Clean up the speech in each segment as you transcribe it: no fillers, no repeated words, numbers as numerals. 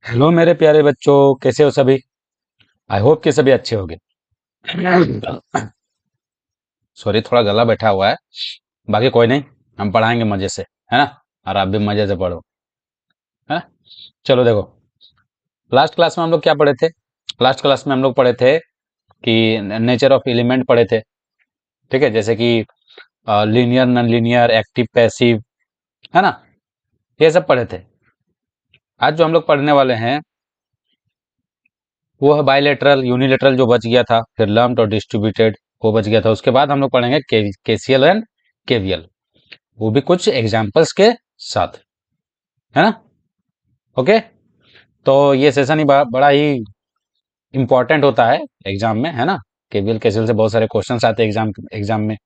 Hello मेरे प्यारे बच्चों, कैसे हो सभी। आई होप कि सभी अच्छे होंगे। सॉरी, थोड़ा गला बैठा हुआ है। बाकी कोई नहीं, हम पढ़ाएंगे मजे से, है ना। और आप भी मजे से पढ़ो, है ना। चलो देखो, लास्ट क्लास में हम लोग क्या पढ़े थे। लास्ट क्लास में हम लोग पढ़े थे कि नेचर ऑफ एलिमेंट पढ़े थे। ठीक है, जैसे कि linear, non linear, active, passive, है ना। ये सब पढ़े थे। आज जो हम लोग पढ़ने वाले हैं वो है बायलेटरल, यूनिलेटरल जो बच गया था, फिर लम्प्ड और डिस्ट्रीब्यूटेड वो बच गया था। उसके बाद हम लोग पढ़ेंगे केसीएल एंड केवीएल, वो भी कुछ एग्जाम्पल्स के साथ, है ना। ओके, तो ये सेशन ही बड़ा ही इंपॉर्टेंट होता है एग्जाम में, है ना। केवीएल केसीएल से बहुत सारे क्वेश्चंस आते हैं एग्जाम एग्जाम में।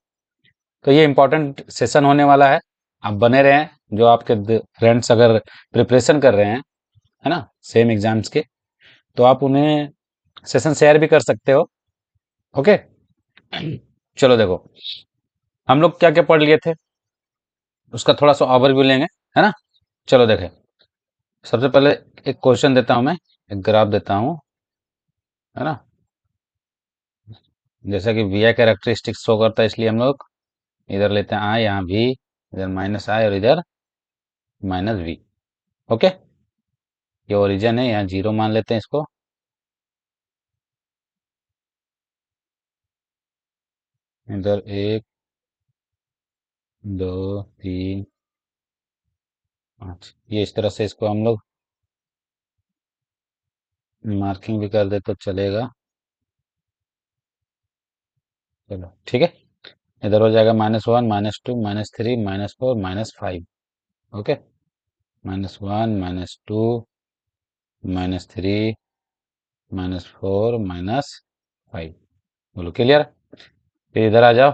तो ये इंपॉर्टेंट सेशन होने वाला है। आप बने रहें, जो आपके फ्रेंड्स अगर प्रिपरेशन कर रहे हैं, है ना, सेम एग्जाम्स के, तो आप उन्हें सेशन शेयर भी कर सकते हो। ओके, चलो देखो, हम लोग क्या क्या पढ़ लिए थे उसका थोड़ा सा ओवरव्यू लेंगे, है ना। चलो देखें, सबसे पहले एक क्वेश्चन देता हूं मैं, एक ग्राफ देता हूं, है ना। जैसा कि वी आई कैरेक्टरिस्टिक्स शो करता है, इसलिए हम लोग इधर लेते हैं आई, यहाँ भी, इधर माइनस आई और इधर माइनस वी। ओके, ये ओरिजिन है, यहाँ जीरो मान लेते हैं इसको। इधर एक, दो, तीन, पाँच, ये इस तरह से इसको हम लोग मार्किंग भी कर दे तो चलेगा। चलो ठीक है, इधर हो जाएगा -1, -2, -3, -4, -5। ओके, -1, -2, -3, -4, -5। बोलो क्लियर। फिर इधर आ जाओ,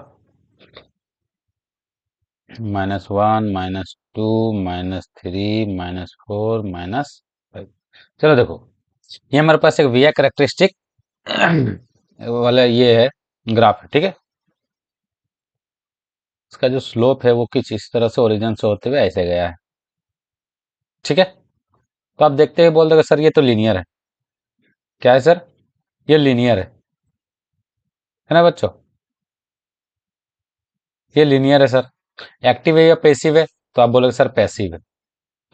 -1, -2, -3, -4, -5। चलो देखो, ये हमारे पास एक वी करेक्टरिस्टिक वाला ये है ग्राफ है, ठीक है। इसका जो स्लोप है वो किस इस तरह से ओरिजिन से होते हुए ऐसे गया है, ठीक है। तो आप देखते ही बोल दोगे सर ये तो लीनियर है। क्या है सर, ये लीनियर है ना बच्चों, ये लीनियर है सर। एक्टिव है या पैसिव है, तो आप बोलोगे सर पैसिव है।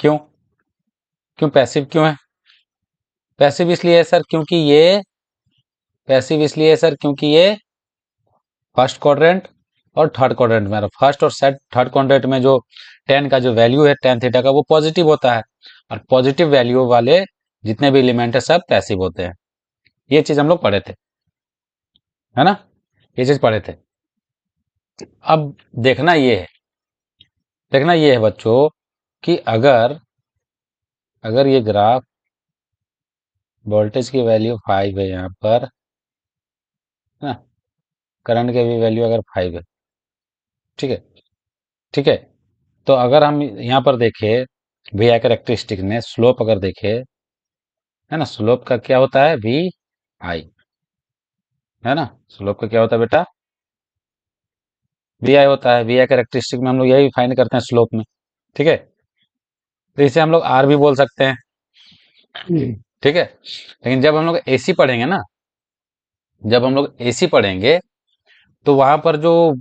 क्यों, क्यों पैसिव क्यों है। पैसिव इसलिए है सर क्योंकि ये, पैसिव इसलिए है सर क्योंकि ये फर्स्ट क्वाड्रेंट और थर्ड क्वाड्रेंट में, फर्स्ट और सेट थर्ड क्वाड्रेंट में जो टेन का जो वैल्यू है, टेन थीटा का, वो पॉजिटिव होता है। और पॉजिटिव वैल्यू वाले जितने भी एलिमेंट है सब पैसिव होते हैं। ये चीज हम लोग पढ़े थे, है ना, ये चीज पढ़े थे। अब देखना ये है, देखना ये है बच्चों कि अगर अगर ये ग्राफ, वोल्टेज की वैल्यू 5 है यहाँ पर, है ना, करंट की भी वैल्यू अगर 5 है, ठीक है, ठीक है। तो अगर हम यहाँ पर देखें, वी आई कैरेक्टरिस्टिक में स्लोप अगर देखें, है ना, स्लोप का क्या होता है, वी आई, है ना। स्लोप का क्या होता है बेटा, वी आई होता है। वी आई कैरेक्टरिस्टिक में हम लोग यही फाइंड करते हैं स्लोप में, ठीक है। तो इसे हम लोग आर भी बोल सकते हैं, ठीक है। लेकिन जब हम लोग एसी पढ़ेंगे ना, जब हम लोग एसी पढ़ेंगे, तो वहां पर जो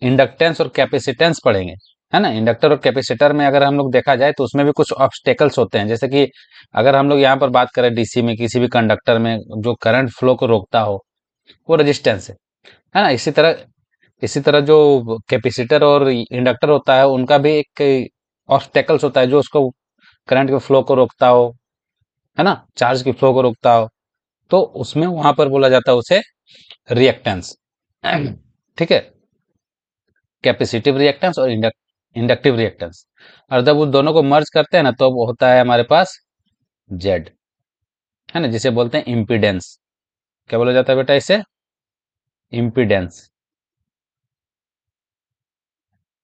इंडक्टेंस और कैपेसिटेंस पढ़ेंगे, है ना। इंडक्टर और कैपेसिटर में अगर हम लोग देखा जाए तो उसमें भी कुछ ऑब्स्टेकल्स होते हैं। जैसे कि अगर हम लोग यहाँ पर बात करें डीसी में, किसी भी कंडक्टर में जो करंट फ्लो को रोकता हो, वो रेजिस्टेंस है ना। इसी तरह जो कैपेसिटर और इंडक्टर होता है, उनका भी एक ऑब्स्टेकल्स होता है जो उसको करंट के फ्लो को रोकता हो, है ना, चार्ज की फ्लो को रोकता हो। तो उसमें वहां पर बोला जाता है उसे रिएक्टेंस, ठीक है। कैपेसिटिव रिएक्टेंस और इंडक्टिव रिएक्टेंस। और जब उस दोनों को मर्ज करते हैं ना, तो वो होता है हमारे पास जेड, है ना, जिसे बोलते हैं इम्पीडेंस। क्या बोला जाता है बेटा इसे, इम्पीडेंस,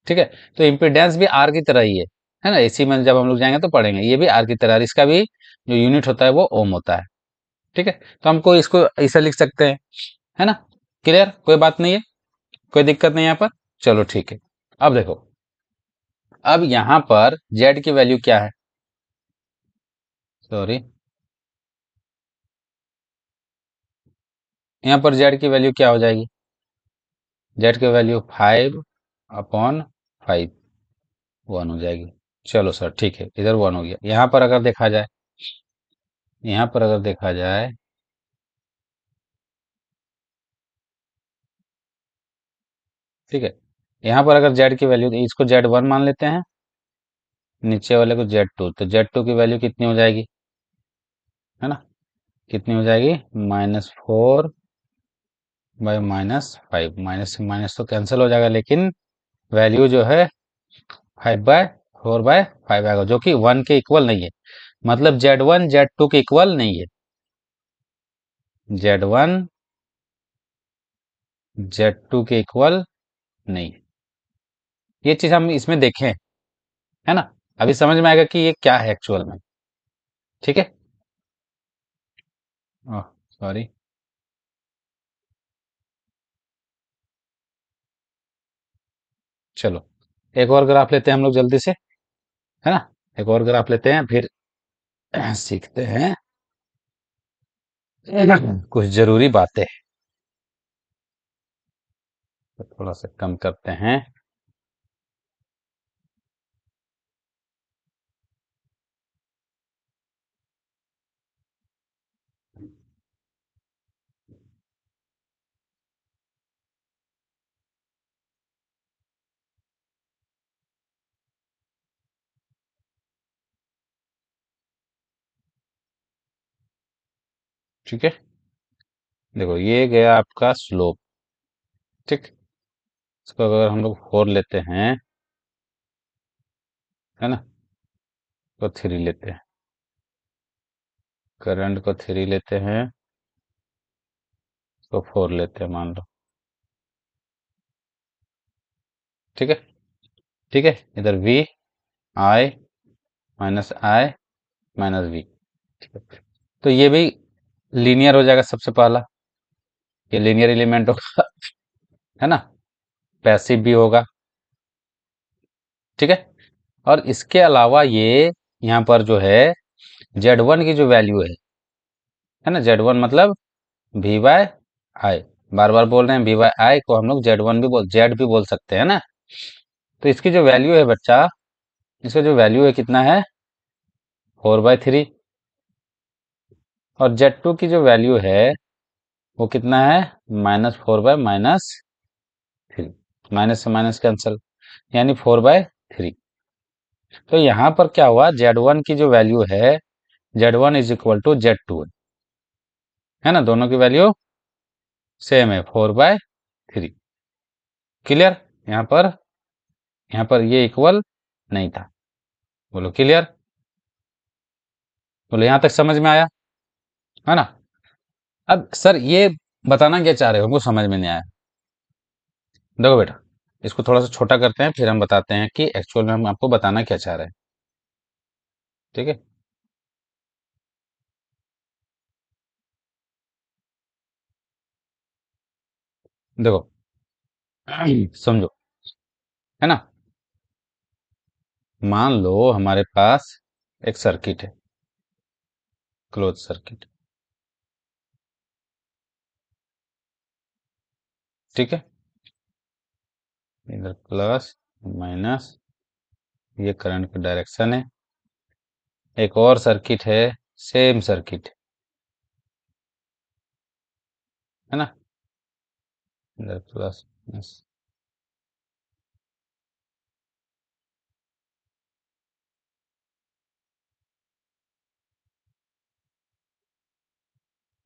ठीक है। तो इम्पीडेंस भी आर की तरह ही है ना। इसी में जब हम लोग जाएंगे तो पढ़ेंगे, ये भी आर की तरह है। और इसका भी जो यूनिट होता है वो ओम होता है, ठीक है। तो हमको इसको ऐसा लिख सकते हैं, है ना। क्लियर, कोई बात नहीं है, कोई दिक्कत नहीं यहाँ पर। चलो ठीक है, अब देखो, अब यहाँ पर जेड की वैल्यू क्या है, सॉरी, यहाँ पर जेड की वैल्यू क्या हो जाएगी? जेड की वैल्यू 5/5 1 हो जाएगी। चलो सर ठीक है, इधर 1 हो गया। यहाँ पर अगर देखा जाए, यहाँ पर अगर देखा जाए, ठीक है, यहाँ पर अगर जेड की वैल्यू, इसको जेड 1 मान लेते हैं, नीचे वाले को जेड 2, तो जेड 2 की वैल्यू कितनी हो जाएगी? है ना, कितनी हो जाएगी? -4/-5, माइनस से माइनस तो कैंसिल हो जाएगा, लेकिन वैल्यू जो है 5/4/5 आएगा, जो कि 1 के इक्वल नहीं है। मतलब जेड 1 जेड 2 के इक्वल नहीं है। जेड 1 जेड 2 के इक्वल नहीं है। ये चीज हम इसमें देखें, है ना। अभी समझ में आएगा कि ये क्या है एक्चुअल में। ठीक है। Oh sorry. चलो एक और ग्राफ लेते हैं हम लोग जल्दी से, है ना। एक और ग्राफ लेते हैं, फिर सीखते हैं कुछ जरूरी बातें। तो थोड़ा सा कम करते हैं। ठीक है, देखो ये गया आपका स्लोप। ठीक, इसको अगर हम लोग 4 लेते हैं, है ना, तो 3 लेते हैं, करंट को 3 लेते हैं, तो 4 लेते हैं मान लो। ठीक है, ठीक है, इधर वी आई -I - वी। ठीक है, तो ये भी लीनियर हो जाएगा सबसे पहला, ये लीनियर एलिमेंट होगा है ना, पैसिव भी होगा। ठीक है, और इसके अलावा ये यहाँ पर जो है जेड 1 की जो वैल्यू है ना, जेड 1 मतलब V/I, बार बार बोल रहे हैं V/I को हम लोग जेड भी बोल सकते हैं ना। तो इसकी जो वैल्यू है बच्चा, इसका जो वैल्यू है कितना है? 4/3। और जेड 2 की जो वैल्यू है वो कितना है? -4/-3, माइनस से माइनस कैंसल, यानी 4/3। तो यहाँ पर क्या हुआ, जेड 1 की जो वैल्यू है, Z 1 is equal to Z 2 है ना, दोनों की वैल्यू सेम है, 4/3। क्लियर? यहाँ पर, यहाँ पर ये इक्वल नहीं था। बोलो क्लियर? बोलो यहाँ तक समझ में आया, है ना। अब सर ये बताना क्या चाह रहे हो, हमको समझ में नहीं आया। देखो बेटा, इसको थोड़ा सा छोटा करते हैं, फिर हम बताते हैं कि एक्चुअल में हम आपको बताना क्या चाह रहे हैं। ठीक है, देखो समझो, है ना। मान लो हमारे पास एक सर्किट है, क्लोज सर्किट। ठीक है, इधर प्लस माइनस, ये करंट का डायरेक्शन है। एक और सर्किट है, सेम सर्किट, है ना, इधर प्लस माइनस,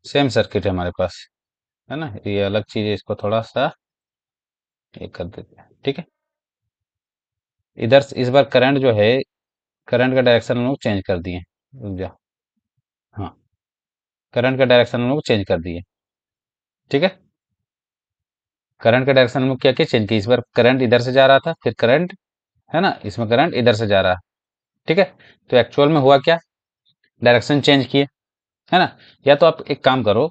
सेम सर्किट है हमारे पास, है ना। ये अलग चीज है, इसको थोड़ा सा ये कर देते हैं। ठीक है, इधर इस बार करंट जो है, करंट का डायरेक्शन हम लोग चेंज कर दिए। रुक जा, हाँ, करंट का डायरेक्शन हम लोग चेंज कर दिए। ठीक है, करंट का डायरेक्शन हम लोग क्या क्या चेंज किया, इस बार करंट इधर से जा रहा था, फिर करंट, है ना, इसमें करंट इधर से जा रहा है। ठीक है, तो एक्चुअल में हुआ क्या, डायरेक्शन चेंज किए, है ना। या तो आप एक काम करो,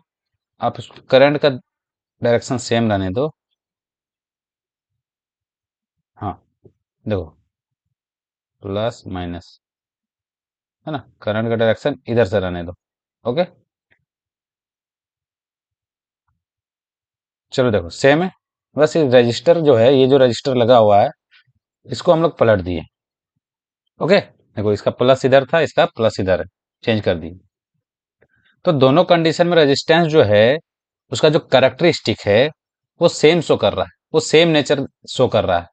आप करंट का डायरेक्शन सेम रहने दो। हाँ, देखो, प्लस माइनस, है ना, करंट का डायरेक्शन इधर से रहने दो। ओके, चलो देखो सेम है, बस ये रजिस्टर जो है, ये जो रजिस्टर लगा हुआ है इसको हम लोग पलट दिए। ओके, देखो इसका प्लस इधर था, इसका प्लस इधर है, चेंज कर दिए। तो दोनों कंडीशन में रेजिस्टेंस जो है उसका जो कैरेक्टरिस्टिक है वो सेम शो कर रहा है, वो सेम नेचर शो कर रहा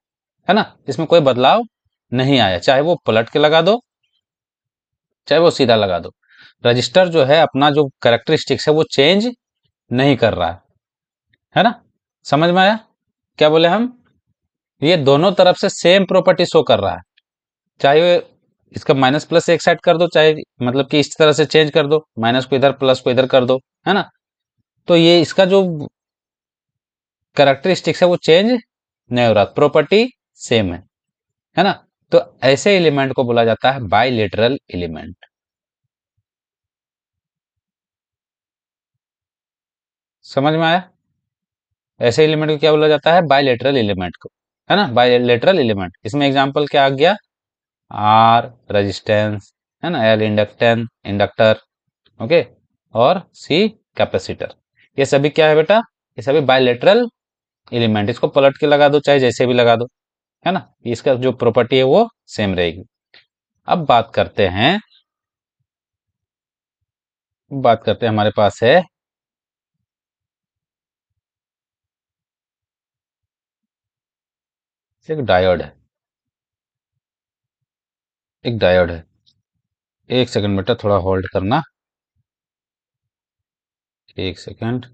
है ना, इसमें कोई बदलाव नहीं आया, चाहे वो पलट के लगा दो चाहे वो सीधा लगा दो। रजिस्टर जो है अपना जो कैरेक्टरिस्टिक्स है वो चेंज नहीं कर रहा है ना। समझ में आया क्या बोले हम? ये दोनों तरफ से सेम प्रॉपर्टी शो कर रहा है, चाहे इसका माइनस प्लस एक साइड कर दो, चाहे मतलब कि इस तरह से चेंज कर दो, माइनस को इधर प्लस को इधर कर दो, है ना। तो ये इसका जो कैरेक्टरिस्टिक्स है वो चेंज नहीं हो रहा, प्रॉपर्टी सेम है ना। तो ऐसे एलिमेंट को बोला जाता है बाइलेटरल एलिमेंट। समझ में आया? ऐसे एलिमेंट को क्या बोला जाता है? बाइलेटरल एलिमेंट को, है ना, बाइलेटरल एलिमेंट। इसमें एग्जांपल क्या आ गया? आर रेजिस्टेंस, है ना, एल इंडक्टेंस इंडक्टर, ओके, और सी कैपेसिटर। ये सभी क्या है बेटा? ये सभी बाइलेटरल एलिमेंट। इसको पलट के लगा दो चाहे जैसे भी लगा दो, है ना, इसका जो प्रॉपर्टी है वो सेम रहेगी। अब बात करते हैं हमारे पास है एक डायोड है, एक डायोड है। एक सेकंड बेटा, थोड़ा होल्ड करना, एक सेकंड।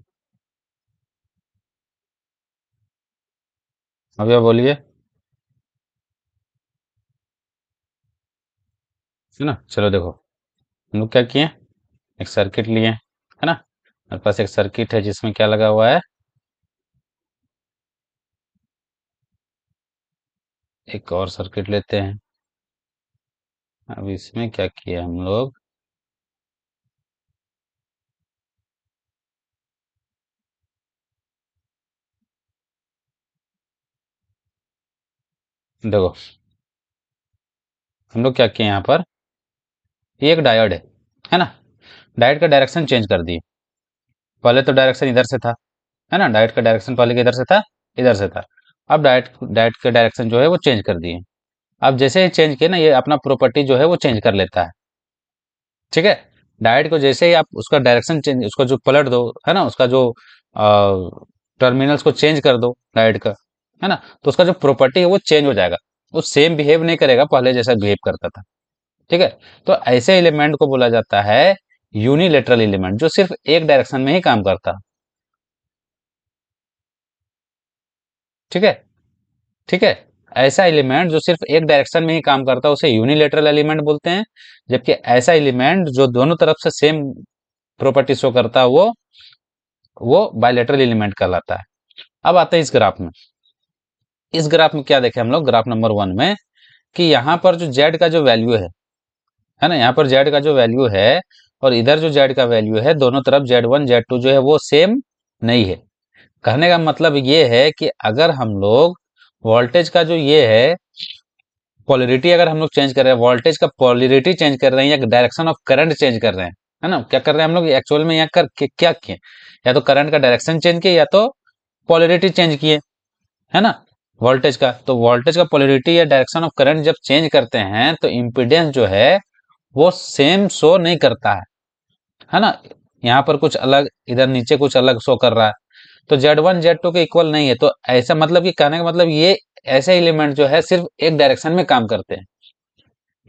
अभी आप बोलिए, है ना। चलो देखो, हम लोग क्या किए, एक सर्किट लिए, है ना, हमारे पास एक सर्किट है जिसमें क्या लगा हुआ है, एक और सर्किट लेते हैं। अब इसमें क्या किया हम लोग, देखो हम लोग क्या किए यहाँ पर, ये एक डायोड है ना, डायोड का डायरेक्शन चेंज कर दिए। पहले तो डायरेक्शन इधर से था, है ना, डायोड का डायरेक्शन पहले किधर से था, इधर से था। अब डायोड डायोड का डायरेक्शन जो है वो चेंज कर दिए। अब जैसे ही चेंज किया ना, ये अपना प्रॉपर्टी जो है वो चेंज कर लेता है, ठीक है। डायोड को जैसे ही आप उसका डायरेक्शन चेंज, उसको जो पलट दो, है ना, उसका जो टर्मिनल्स को चेंज कर दो डायोड का, है ना, तो उसका जो प्रॉपर्टी है वो चेंज हो जाएगा, वो सेम बिहेव नहीं करेगा पहले जैसा बिहेव करता था, ठीक है। तो ऐसे एलिमेंट को बोला जाता है यूनिलेटरल एलिमेंट, जो सिर्फ एक डायरेक्शन में ही काम करता, ठीक है, ठीक है। ऐसा एलिमेंट जो सिर्फ एक डायरेक्शन में ही काम करता है उसे यूनिलेटरल एलिमेंट बोलते हैं। जबकि ऐसा एलिमेंट जो दोनों तरफ से सेम प्रॉपर्टी शो करता है वो बायलेटरल एलिमेंट कहलाता है। अब आते हैं इस ग्राफ में। इस ग्राफ में क्या देखें हम लोग, ग्राफ नंबर 1 में, कि यहाँ पर जो जेड का जो वैल्यू है ना, यहाँ पर जेड का जो वैल्यू है और इधर जो जेड का वैल्यू है, दोनों तरफ Z1 Z2 जो है वो सेम नहीं है। कहने का मतलब ये है कि अगर हम लोग वोल्टेज का जो ये है पोलरिटी, अगर हम लोग चेंज कर रहे हैं, वोल्टेज का पोलरिटी चेंज कर रहे हैं या डायरेक्शन ऑफ करंट चेंज कर रहे हैं, है ना, क्या कर रहे हैं हम लोग एक्चुअल में यहाँ कर क्या किए, या तो करंट का डायरेक्शन चेंज किए या तो पोलरिटी चेंज किए, है ना। वोल्टेज का, तो वोल्टेज का पोलरिटी या डायरेक्शन ऑफ करंट जब चेंज करते हैं तो इंपीडेंस जो है वो सेम शो नहीं करता है ना। यहाँ पर कुछ अलग, इधर नीचे कुछ अलग शो कर रहा है, तो Z1 Z2 के इक्वल नहीं है। तो ऐसा मतलब कि कहने का मतलब ये ऐसे एलिमेंट जो है सिर्फ एक डायरेक्शन में काम करते हैं,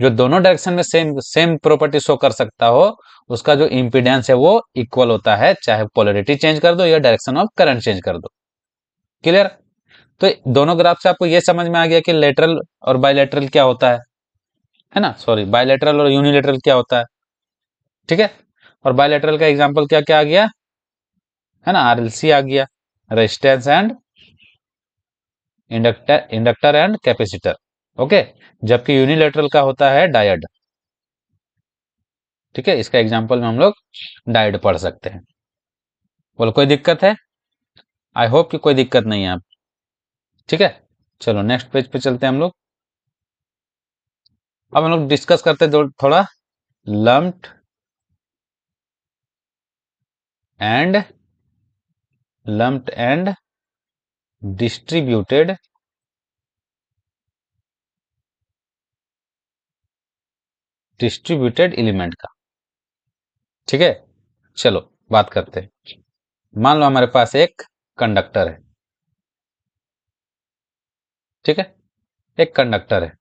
जो दोनों डायरेक्शन में सेम सेम प्रॉपर्टी शो कर सकता हो, उसका जो इंपीडेंस है वो इक्वल होता है, चाहे पोलरिटी चेंज कर दो या डायरेक्शन ऑफ करंट चेंज कर दो। क्लियर? तो दोनों ग्राफ से आपको ये समझ में आ गया कि लेटरल और बायलेटरल क्या होता है ना, सॉरी, बायलेटरल और यूनिलेटरल क्या होता है, ठीक है। और बायलेटरल का एग्जांपल क्या क्या आ गया, है ना, आरएलसी आ गया, resistance and inductor and capacitor, okay. जबकि यूनिलेटरल का होता है डायोड, ठीक है। इसका एग्जांपल में हम लोग डायोड पढ़ सकते हैं। बोलो कोई दिक्कत है? आई होप कि कोई दिक्कत नहीं है आप, ठीक है। चलो नेक्स्ट पेज पे चलते हैं हम लोग। अब हम लोग डिस्कस करते हैं थोड़ा lumped and lumped and distributed distributed element का। ठीक है, चलो बात करते हैं। मान लो हमारे पास एक कंडक्टर है। ठीक है, एक कंडक्टर है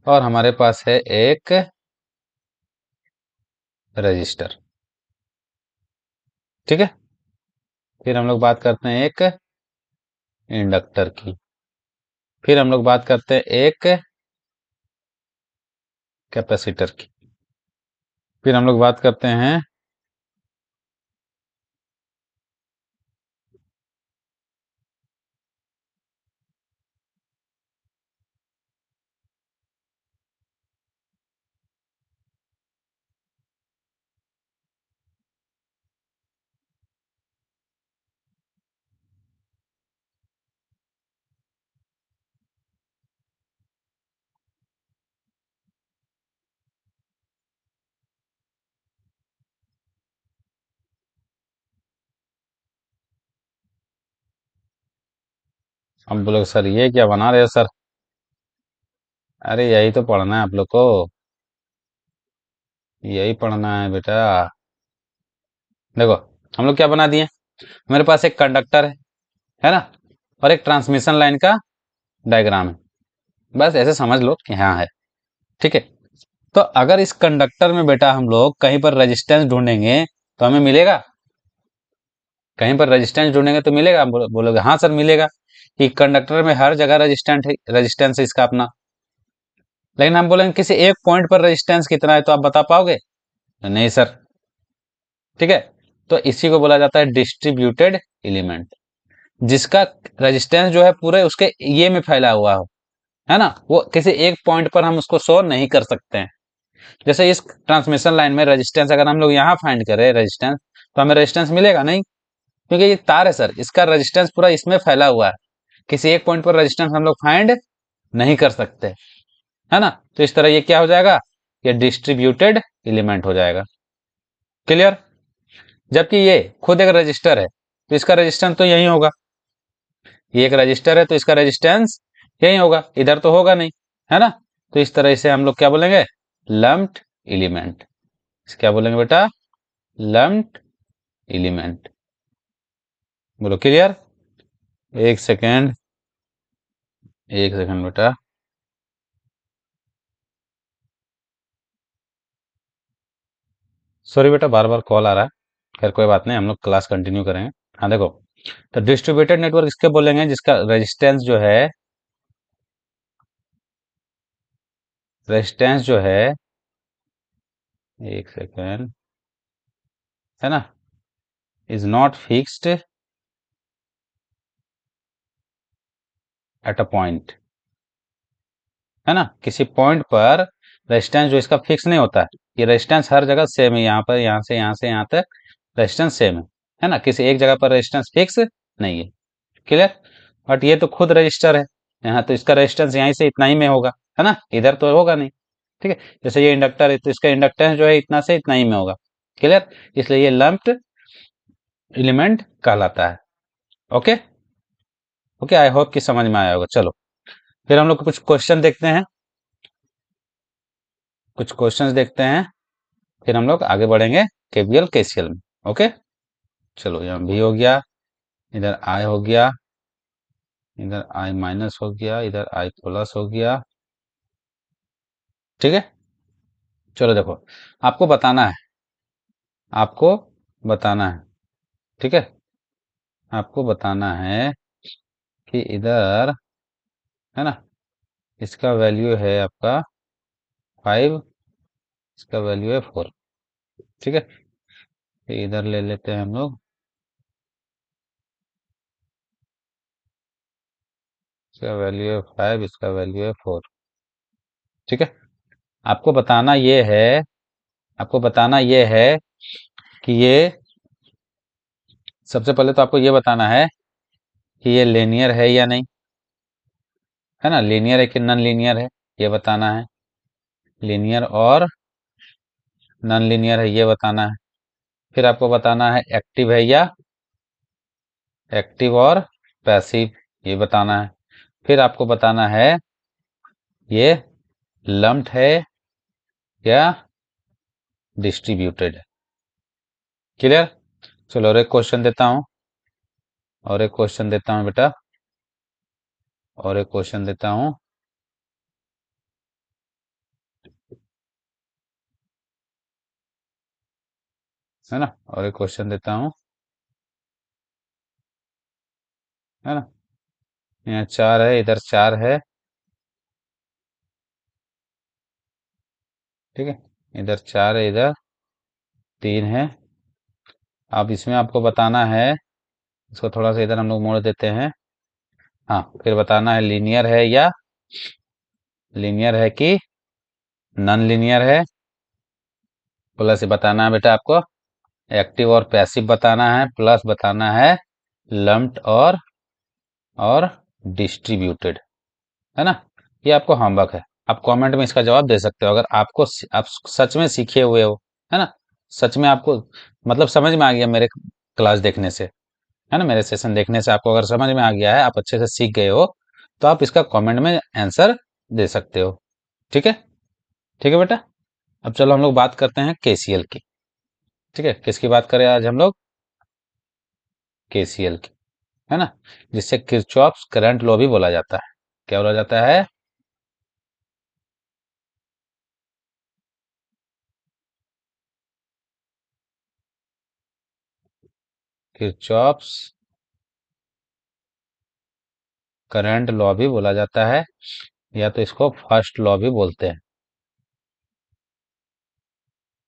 और हमारे पास है एक रजिस्टर। ठीक है, फिर हम लोग बात करते हैं एक इंडक्टर की। फिर हम लोग बात करते हैं एक कैपेसिटर की। फिर हम लोग बात करते हैं हम बोले सर ये क्या बना रहे हो सर। अरे यही तो पढ़ना है आप लोग को, यही पढ़ना है बेटा। देखो हम लोग क्या बना दिए, मेरे पास एक कंडक्टर है ना, और एक ट्रांसमिशन लाइन का डायग्राम है। बस ऐसे समझ लो कि हाँ है। ठीक है, तो अगर इस कंडक्टर में बेटा हम लोग कहीं पर रेजिस्टेंस ढूंढेंगे तो हमें मिलेगा। कहीं पर रेजिस्टेंस ढूंढेंगे तो मिलेगा। हम बोलोगे हाँ सर मिलेगा, कि कंडक्टर में हर जगह रेजिस्टेंस है इसका अपना। लेकिन हम बोलेंगे किसी एक पॉइंट पर रेजिस्टेंस कितना है, तो आप बता पाओगे? नहीं सर। ठीक है, तो इसी को बोला जाता है डिस्ट्रीब्यूटेड एलिमेंट, जिसका रेजिस्टेंस जो है पूरे उसके ये में फैला हुआ हो, है ना। वो किसी एक पॉइंट पर हम उसको शो नहीं कर सकते हैं। जैसे इस ट्रांसमिशन लाइन में रेजिस्टेंस अगर हम लोग यहाँ फाइंड करें रेजिस्टेंस, तो हमें रेजिस्टेंस मिलेगा नहीं, क्योंकि ये तार है सर, इसका रेजिस्टेंस पूरा इसमें फैला हुआ है। किसी एक पॉइंट पर रेजिस्टेंस हम लोग फाइंड नहीं कर सकते, है ना। तो इस तरह ये क्या हो जाएगा, ये डिस्ट्रीब्यूटेड एलिमेंट हो जाएगा। क्लियर? जबकि ये खुद एक रजिस्टर है, तो इसका रेजिस्टेंस तो यही होगा। ये एक रजिस्टर है तो इसका रेजिस्टेंस यही होगा, इधर तो होगा नहीं, है ना। तो इस तरह से हम लोग क्या बोलेंगे, लम्प्ड एलिमेंट। क्या बोलेंगे बेटा, लम्प्ड एलिमेंट। बोलो क्लियर? एक सेकेंड, एक सेकेंड बेटा। सॉरी बेटा, बार बार कॉल आ रहा है। खैर कोई बात नहीं, हम लोग क्लास कंटिन्यू करेंगे। हाँ देखो, तो डिस्ट्रीब्यूटेड नेटवर्क इसके बोलेंगे जिसका रेजिस्टेंस जो है, एक सेकेंड, है ना, is not fixed at a point, है ना। किसी पॉइंट पर रेजिस्टेंस जो इसका फिक्स नहीं होता है। ये रेजिस्टेंस हर जगह सेम है, यहाँ पर यहाँ से यहाँ तक रेजिस्टेंस सेम है ना। किसी एक जगह पर रेजिस्टेंस फिक्स नहीं है। क्लियर? बट ये तो खुद रजिस्टर है, यहाँ तो इसका रेजिस्टेंस यहीं से इतना ही में होगा, है ना, इधर तो होगा नहीं। ठीक है, जैसे ये इंडक्टर है तो इसका इंडक्टेंस जो है इतना से इतना ही में होगा। क्लियर? इसलिए ये लम्प्ड एलिमेंट कहलाता है। ओके ओके, आई होप कि समझ में आया होगा। चलो फिर हम लोग कुछ क्वेश्चन देखते हैं, कुछ क्वेश्चंस देखते हैं, फिर हम लोग आगे बढ़ेंगे केवीएल केसीएल में। ओके, चलो यहाँ भी हो गया, इधर आई हो गया, इधर आई माइनस हो गया, इधर आई प्लस हो गया। ठीक है, चलो देखो, आपको बताना है, आपको बताना है। ठीक है, आपको बताना है कि इधर, है ना, इसका वैल्यू है आपका 5, इसका वैल्यू है 4। ठीक है, फिर इधर ले लेते हैं हम लोग, इसका वैल्यू है 5, इसका वैल्यू है 4। ठीक है, आपको बताना ये है, आपको बताना ये है कि ये, सबसे पहले तो आपको ये बताना है कि ये लीनियर है या नहीं, है ना, लीनियर है कि नॉन लीनियर है, ये बताना है। लीनियर और नॉन लीनियर है ये बताना है। फिर आपको बताना है एक्टिव है या एक्टिव और पैसिव, ये बताना है। फिर आपको बताना है ये लम्प्ड है या डिस्ट्रीब्यूटेड है। क्लियर? चलो और एक क्वेश्चन देता हूं, और एक क्वेश्चन देता हूं बेटा, और एक क्वेश्चन देता हूं, है ना, और एक क्वेश्चन देता हूं, है ना। यहाँ 4 है, इधर 4 है, ठीक है, इधर 4 है, इधर 3 है। अब इसमें आपको बताना है, इसको थोड़ा सा इधर हम लोग मोड़ देते हैं। हाँ, फिर बताना है लीनियर है कि नॉन लीनियर है, प्लस बताना है बेटा आपको एक्टिव और पैसिव बताना है, प्लस बताना है लम्प्ड और डिस्ट्रीब्यूटेड, है ना। ये आपको होमवर्क है, आप कमेंट में इसका जवाब दे सकते हो अगर आप सच में सीखे हुए हो, है ना। सच में आपको मतलब समझ में आ गया मेरे क्लास देखने से, है ना, मेरे सेशन देखने से आपको अगर समझ में आ गया है, आप अच्छे से सीख गए हो, तो आप इसका कमेंट में आंसर दे सकते हो। ठीक है, ठीक है बेटा। अब चलो हम लोग बात करते हैं केसीएल की। ठीक है, किसकी बात करें आज हम लोग? केसीएल की, है ना, जिससे किरचॉफ्स करंट लॉ भी बोला जाता है। क्या बोला जाता है? किरचॉफ्स करंट लॉ भी बोला जाता है, या तो इसको फर्स्ट लॉ भी बोलते हैं।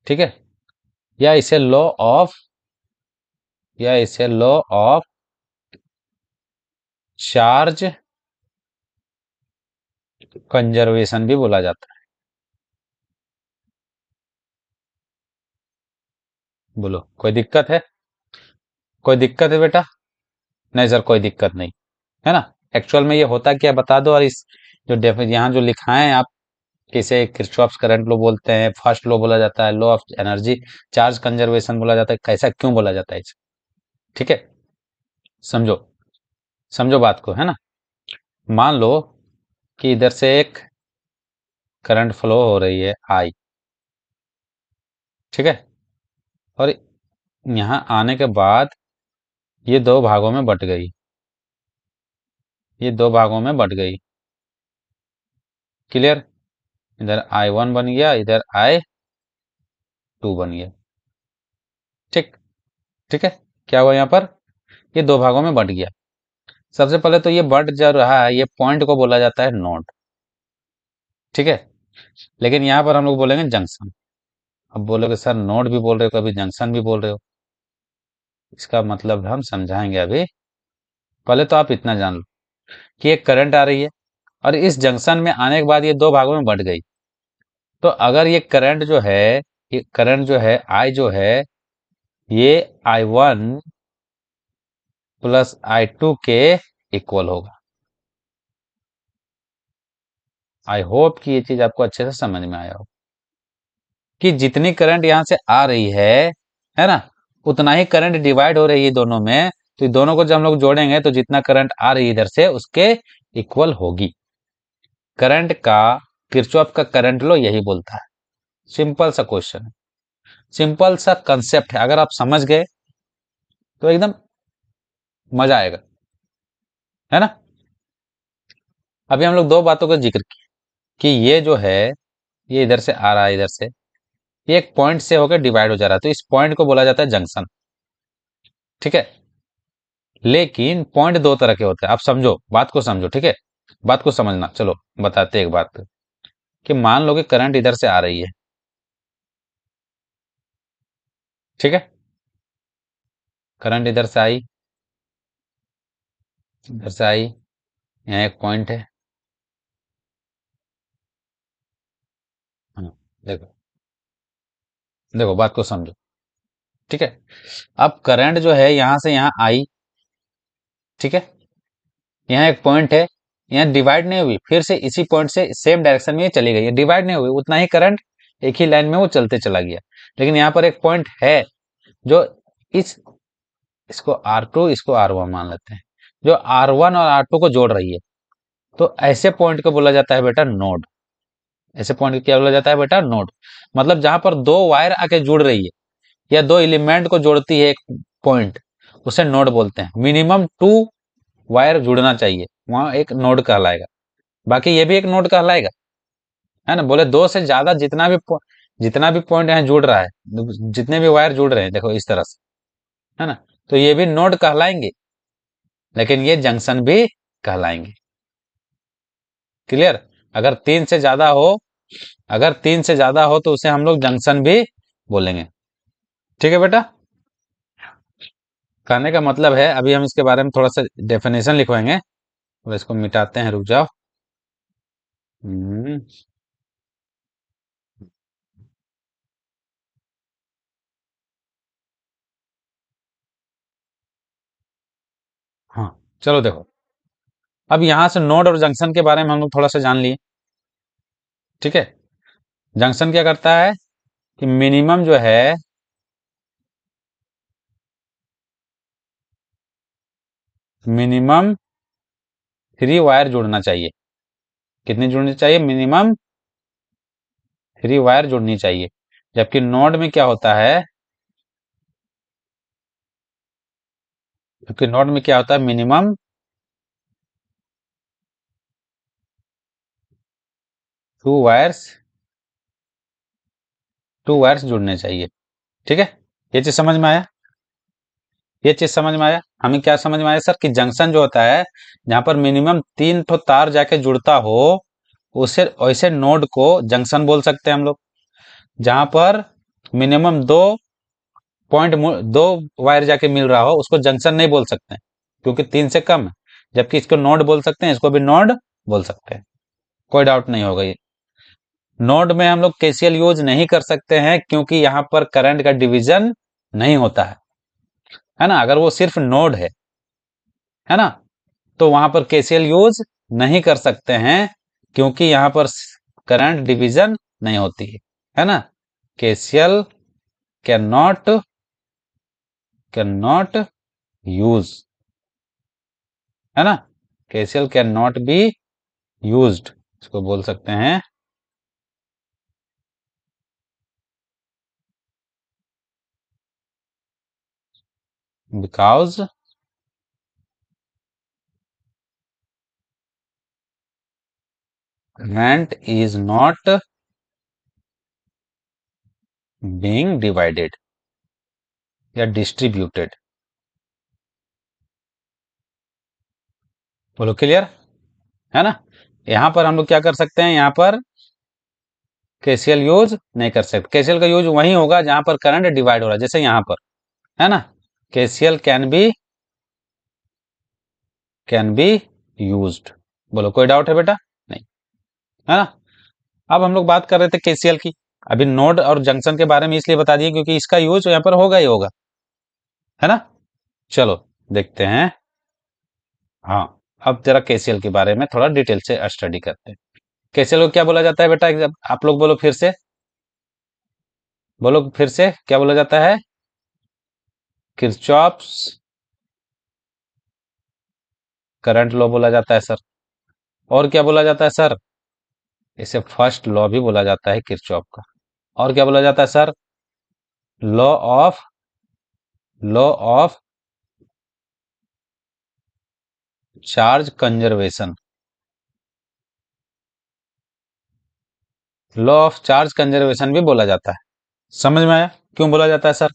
ठीक है, या इसे लॉ ऑफ चार्ज कंजर्वेशन भी बोला जाता है। बोलो, कोई दिक्कत है? कोई दिक्कत है बेटा? नहीं सर, कोई दिक्कत नहीं, है ना। एक्चुअल में ये होता क्या है बता दो, और इस जो यहाँ जो लिखा है आप, किसे किरचॉफ्स करंट लॉ बोलते हैं, फर्स्ट लॉ बोला जाता है, law of energy charge conservation बोला जाता है, कैसा क्यों बोला जाता है इसे? ठीक है, समझो, समझो बात को, है ना। मान लो कि इधर से एक करंट फ्लो हो रही है आई, ठीक है, और यहाँ आने के बाद ये दो भागों में बट गई, ये दो भागों में बट गई। क्लियर? इधर I1 बन गया, इधर I2 बन गया। ठीक, ठीक है। क्या हुआ यहाँ पर? ये दो भागों में बट गया। सबसे पहले तो ये बट जो रहा है, ये पॉइंट को बोला जाता है नोड, ठीक है। लेकिन यहाँ पर हम लोग बोलेंगे जंक्शन। अब बोलोगे सर नोड भी बोल रहे हो, कभी जंक्शन भी बोल रहे हो, इसका मतलब हम समझाएंगे अभी। पहले तो आप इतना जान लो कि एक करंट आ रही है, और इस जंक्शन में आने के बाद ये दो भागों में बट गई। तो अगर ये करंट जो है आई जो है, ये I1 प्लस I2 के इक्वल होगा। आई होप कि ये चीज आपको अच्छे से समझ में आया हो कि जितनी करंट यहां से आ रही है ना, उतना ही करंट डिवाइड हो रही है दोनों में। तो दोनों को जब हम लोग जोड़ेंगे तो जितना करंट आ रही है इधर से उसके इक्वल होगी। करंट का, किरचॉफ का करंट लो यही बोलता है। सिंपल सा क्वेश्चन है, सिंपल सा कंसेप्ट है, अगर आप समझ गए तो एकदम मजा आएगा, है ना। अभी हम लोग दो बातों का जिक्र किया कि ये जो है, ये इधर से आ रहा है, इधर से ये एक पॉइंट से होकर डिवाइड हो जा रहा है, तो इस पॉइंट को बोला जाता है जंक्शन, ठीक है। लेकिन पॉइंट दो तरह के होते हैं, आप समझो बात को, समझो, ठीक है, बात को समझना। चलो बताते एक बात कि मान लो कि करंट इधर से आ रही है, ठीक है, करंट इधर से आई, इधर से आई, यहाँ एक पॉइंट है। हाँ, देखो, देखो बात को समझो, ठीक है। अब करंट जो है यहां से यहां आई, ठीक है, यहाँ एक पॉइंट है, यहाँ डिवाइड नहीं हुई, फिर से इसी पॉइंट से सेम डायरेक्शन में चली गई, डिवाइड नहीं हुई, उतना ही करंट एक ही लाइन में वो चलते चला गया। लेकिन यहाँ पर एक पॉइंट है जो इस इसको R2, इसको R1 मान लेते हैं, जो R1 और R2 को जोड़ रही है। तो ऐसे पॉइंट को बोला जाता है बेटा नोड। ऐसे पॉइंट को क्या बोला जाता है बेटा नोड। मतलब जहां पर दो वायर आके जुड़ रही है या दो एलिमेंट को जोड़ती है एक पॉइंट, उसे नोड बोलते हैं। मिनिमम 2 वायर जुड़ना चाहिए, वहां एक नोड कहलाएगा। बाकी ये भी एक नोड कहलाएगा, है ना। बोले दो से ज्यादा जितना भी पॉइंट यहाँ जुड़ रहा है, जितने भी वायर जुड़ रहे हैं, देखो इस तरह से, है ना, तो ये भी नोड कहलाएंगे, लेकिन ये जंक्शन भी कहलाएंगे। क्लियर। अगर तीन से ज्यादा हो अगर तीन से ज्यादा हो तो उसे हम लोग जंक्शन भी बोलेंगे। ठीक है बेटा। कहने का मतलब है, अभी हम इसके बारे में थोड़ा सा डेफिनेशन लिखवाएंगे, और इसको मिटाते हैं, रुक जाओ। हम्म, हाँ, चलो देखो। अब यहां से नोड और जंक्शन के बारे में हम लोग थोड़ा सा जान लिए। ठीक है। जंक्शन क्या करता है कि मिनिमम जो है, मिनिमम 3 वायर जुड़ना चाहिए। कितनी जुड़नी चाहिए? मिनिमम 3 वायर जुड़नी चाहिए। जबकि नोड में क्या होता है, मिनिमम 2 वायर्स 2 वायर्स जुड़ने चाहिए। ठीक है। ये चीज समझ में आया? हमें क्या समझ में आया सर, कि जंक्शन जो होता है, जहां पर मिनिमम 3 ठो तार जाके जुड़ता हो, उसे वैसे नोड को जंक्शन बोल सकते हैं हम लोग। जहां पर मिनिमम 2 वायर जाके मिल रहा हो, उसको जंक्शन नहीं बोल सकते, क्योंकि 3 से कम है। जबकि इसको नोड बोल सकते हैं, इसको भी नोड बोल सकते हैं। कोई डाउट नहीं होगा ये। नोड में हम लोग केसीएल यूज नहीं कर सकते हैं, क्योंकि यहां पर करंट का डिवीजन नहीं होता है ना। अगर वो सिर्फ नोड है ना, तो वहां पर केसीएल यूज नहीं कर सकते हैं, क्योंकि यहां पर करंट डिवीजन नहीं होती है ना। केसीएल कैन नॉट यूज, है ना। KCL can not be used, इसको बोल सकते हैं because current is not being divided या डिस्ट्रीब्यूटेड। बोलो क्लियर, है ना। यहां पर हम लोग क्या कर सकते हैं, यहां पर केसीएल यूज नहीं कर सकते। केसीएल का यूज वहीं होगा जहां पर करंट डिवाइड हो रहा है, जैसे यहां पर, है ना। KCL can be used. बोलो कोई डाउट है बेटा? नहीं, है ना। अब हम लोग बात कर रहे थे केसीएल की। अभी नोड और जंक्शन के बारे में इसलिए बता दिए क्योंकि इसका यूज यहाँ पर होगा ही होगा, है ना। चलो देखते हैं। हाँ, अब जरा केसीएल के बारे में थोड़ा डिटेल से स्टडी करते हैं। केसीएल को क्या बोला जाता है बेटा? आप लोग बोलो फिर से, क्या बोला जाता है? किरचॉफ्स करंट लॉ बोला जाता है सर। और क्या बोला जाता है सर? इसे फर्स्ट लॉ भी बोला जाता है किरचॉफ का। और क्या बोला जाता है sir? Law of law of charge conservation. Law of charge conservation भी बोला जाता है। समझ में आया क्यों बोला जाता है सर?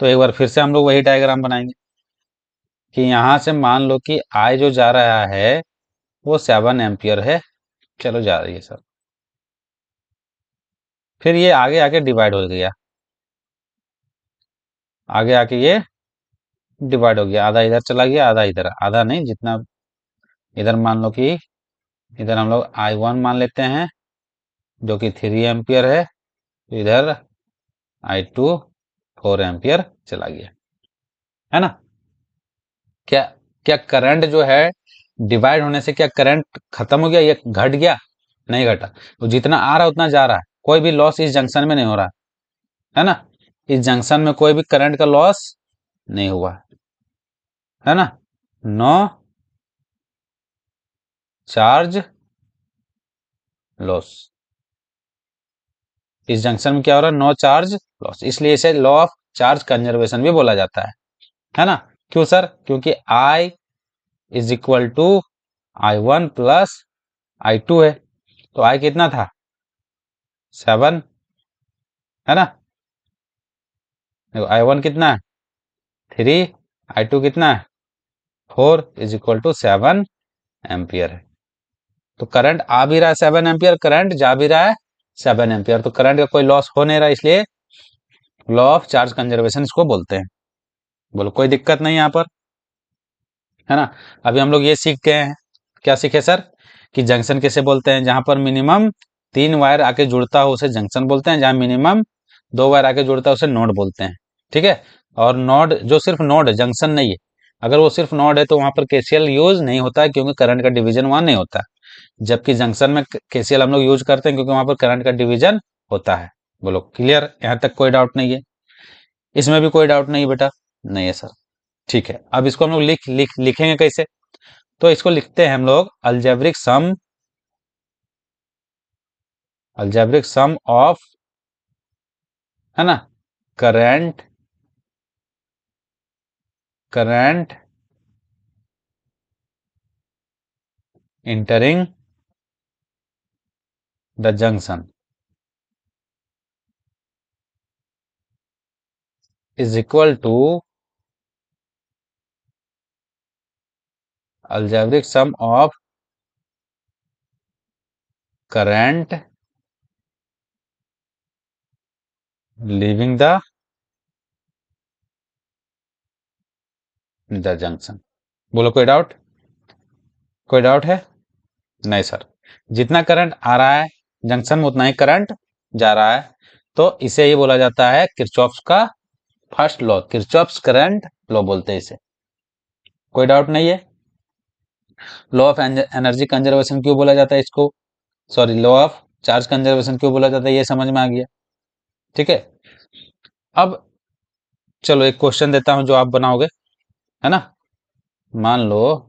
तो एक बार फिर से हम लोग वही डायग्राम बनाएंगे कि यहां से मान लो कि आई जो जा रहा है वो 7 एम्पियर है। चलो जा रही है सर। फिर ये आगे आके डिवाइड हो गया, आगे आके ये डिवाइड हो गया, आधा इधर चला गया, आधा इधर, आधा नहीं, जितना इधर मान लो कि इधर हम लोग I1 मान लेते हैं जो कि 3 एम्पियर है, तो इधर I2 4 एम्पियर चला गया, है ना। क्या क्या करंट जो है डिवाइड होने से क्या करंट खत्म हो गया, ये घट गया? नहीं घटा। तो जितना आ रहा है उतना जा रहा है, कोई भी लॉस इस जंक्शन में नहीं हो रहा है ना। इस जंक्शन में कोई भी करंट का लॉस नहीं हुआ, है ना। No charge loss. इस जंक्शन में क्या हो रहा है, नो चार्ज लॉस, इसलिए इसे लॉ ऑफ चार्ज कंजर्वेशन भी बोला जाता है ना। क्यों सर, क्योंकि I is equal to I1 plus I2 है, तो I कितना था 7, है ना। देखो I1 कितना है 3, I2 कितना है 4 इज इक्वल टू 7 एम्पियर है। तो करंट आ भी रहा है 7 एम्पियर, करंट जा भी रहा है 7 एम्पियर, तो करंट का कोई लॉस हो नहीं रहा, इसलिए लॉ ऑफ चार्ज कंजर्वेशन इसको बोलते हैं। बोलो कोई दिक्कत नहीं यहाँ पर, है ना। अभी हम लोग ये सीख गए हैं, क्या सीखे सर, कि जंक्शन किसे बोलते हैं, जहां पर मिनिमम 3 वायर आके जुड़ता हो उसे जंक्शन बोलते हैं, जहां मिनिमम 2 वायर आके जुड़ता है उसे नोड बोलते हैं, ठीक है। और नोड जो सिर्फ नोड है, जंक्शन नहीं है, अगर वो सिर्फ नोड है तो वहां पर केसीएल यूज नहीं होता है, क्योंकि करंट का डिवीजन वहां नहीं होता है। जबकि जंक्शन में केसीएल हम लोग यूज करते हैं, क्योंकि वहां पर करंट का डिवीजन होता है। बोलो क्लियर, यहाँ तक कोई डाउट नहीं है, इसमें भी कोई डाउट नहीं बेटा, नहीं है सर। ठीक है, अब इसको हम लोग लिखेंगे कैसे, तो इसको लिखते हैं हम लोग अल्जेब्रिक सम ऑफ, है ना, current current entering the junction is equal to algebraic sum of current leaving the junction. बोलो कोई डाउट है, नहीं सर। जितना करंट आ रहा है जंक्शन में उतना ही करंट जा रहा है, तो इसे ही बोला जाता है किरचॉफ्स का first law, Kirchhoff's current law बोलते हैं इसे। कोई डाउट नहीं है। लॉ ऑफ एनर्जी कंजर्वेशन क्यों बोला जाता है इसको, sorry law of charge conservation क्यों बोला जाता है, ये समझ में आ गया, ठीक है। अब चलो एक क्वेश्चन देता हूं जो आप बनाओगे, है ना। मान लो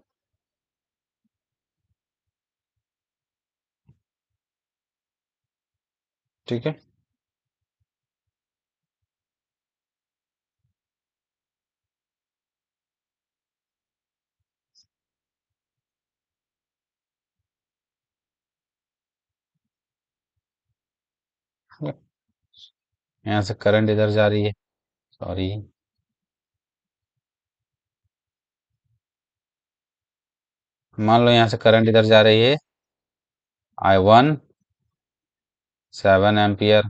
ठीक है, यहाँ से करंट इधर जा रही है, सॉरी, मान लो यहाँ से करंट इधर जा रही है I1 7 एम्पियर,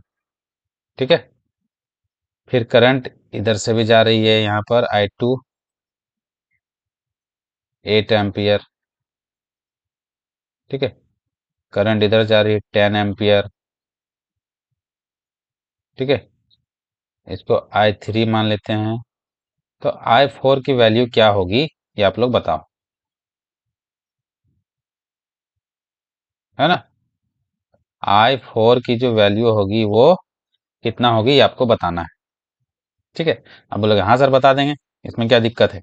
ठीक है। फिर करंट इधर से भी जा रही है, यहाँ पर I2 8 एम्पियर, ठीक है। करंट इधर जा रही है 10 एम्पियर, ठीक है। इसको I3 मान लेते हैं, तो I4 की वैल्यू क्या होगी ये आप लोग बताओ, है ना। I4 की जो वैल्यू होगी वो कितना होगी ये आपको बताना है, ठीक है। अब बोलोगे हाँ सर बता देंगे, इसमें क्या दिक्कत है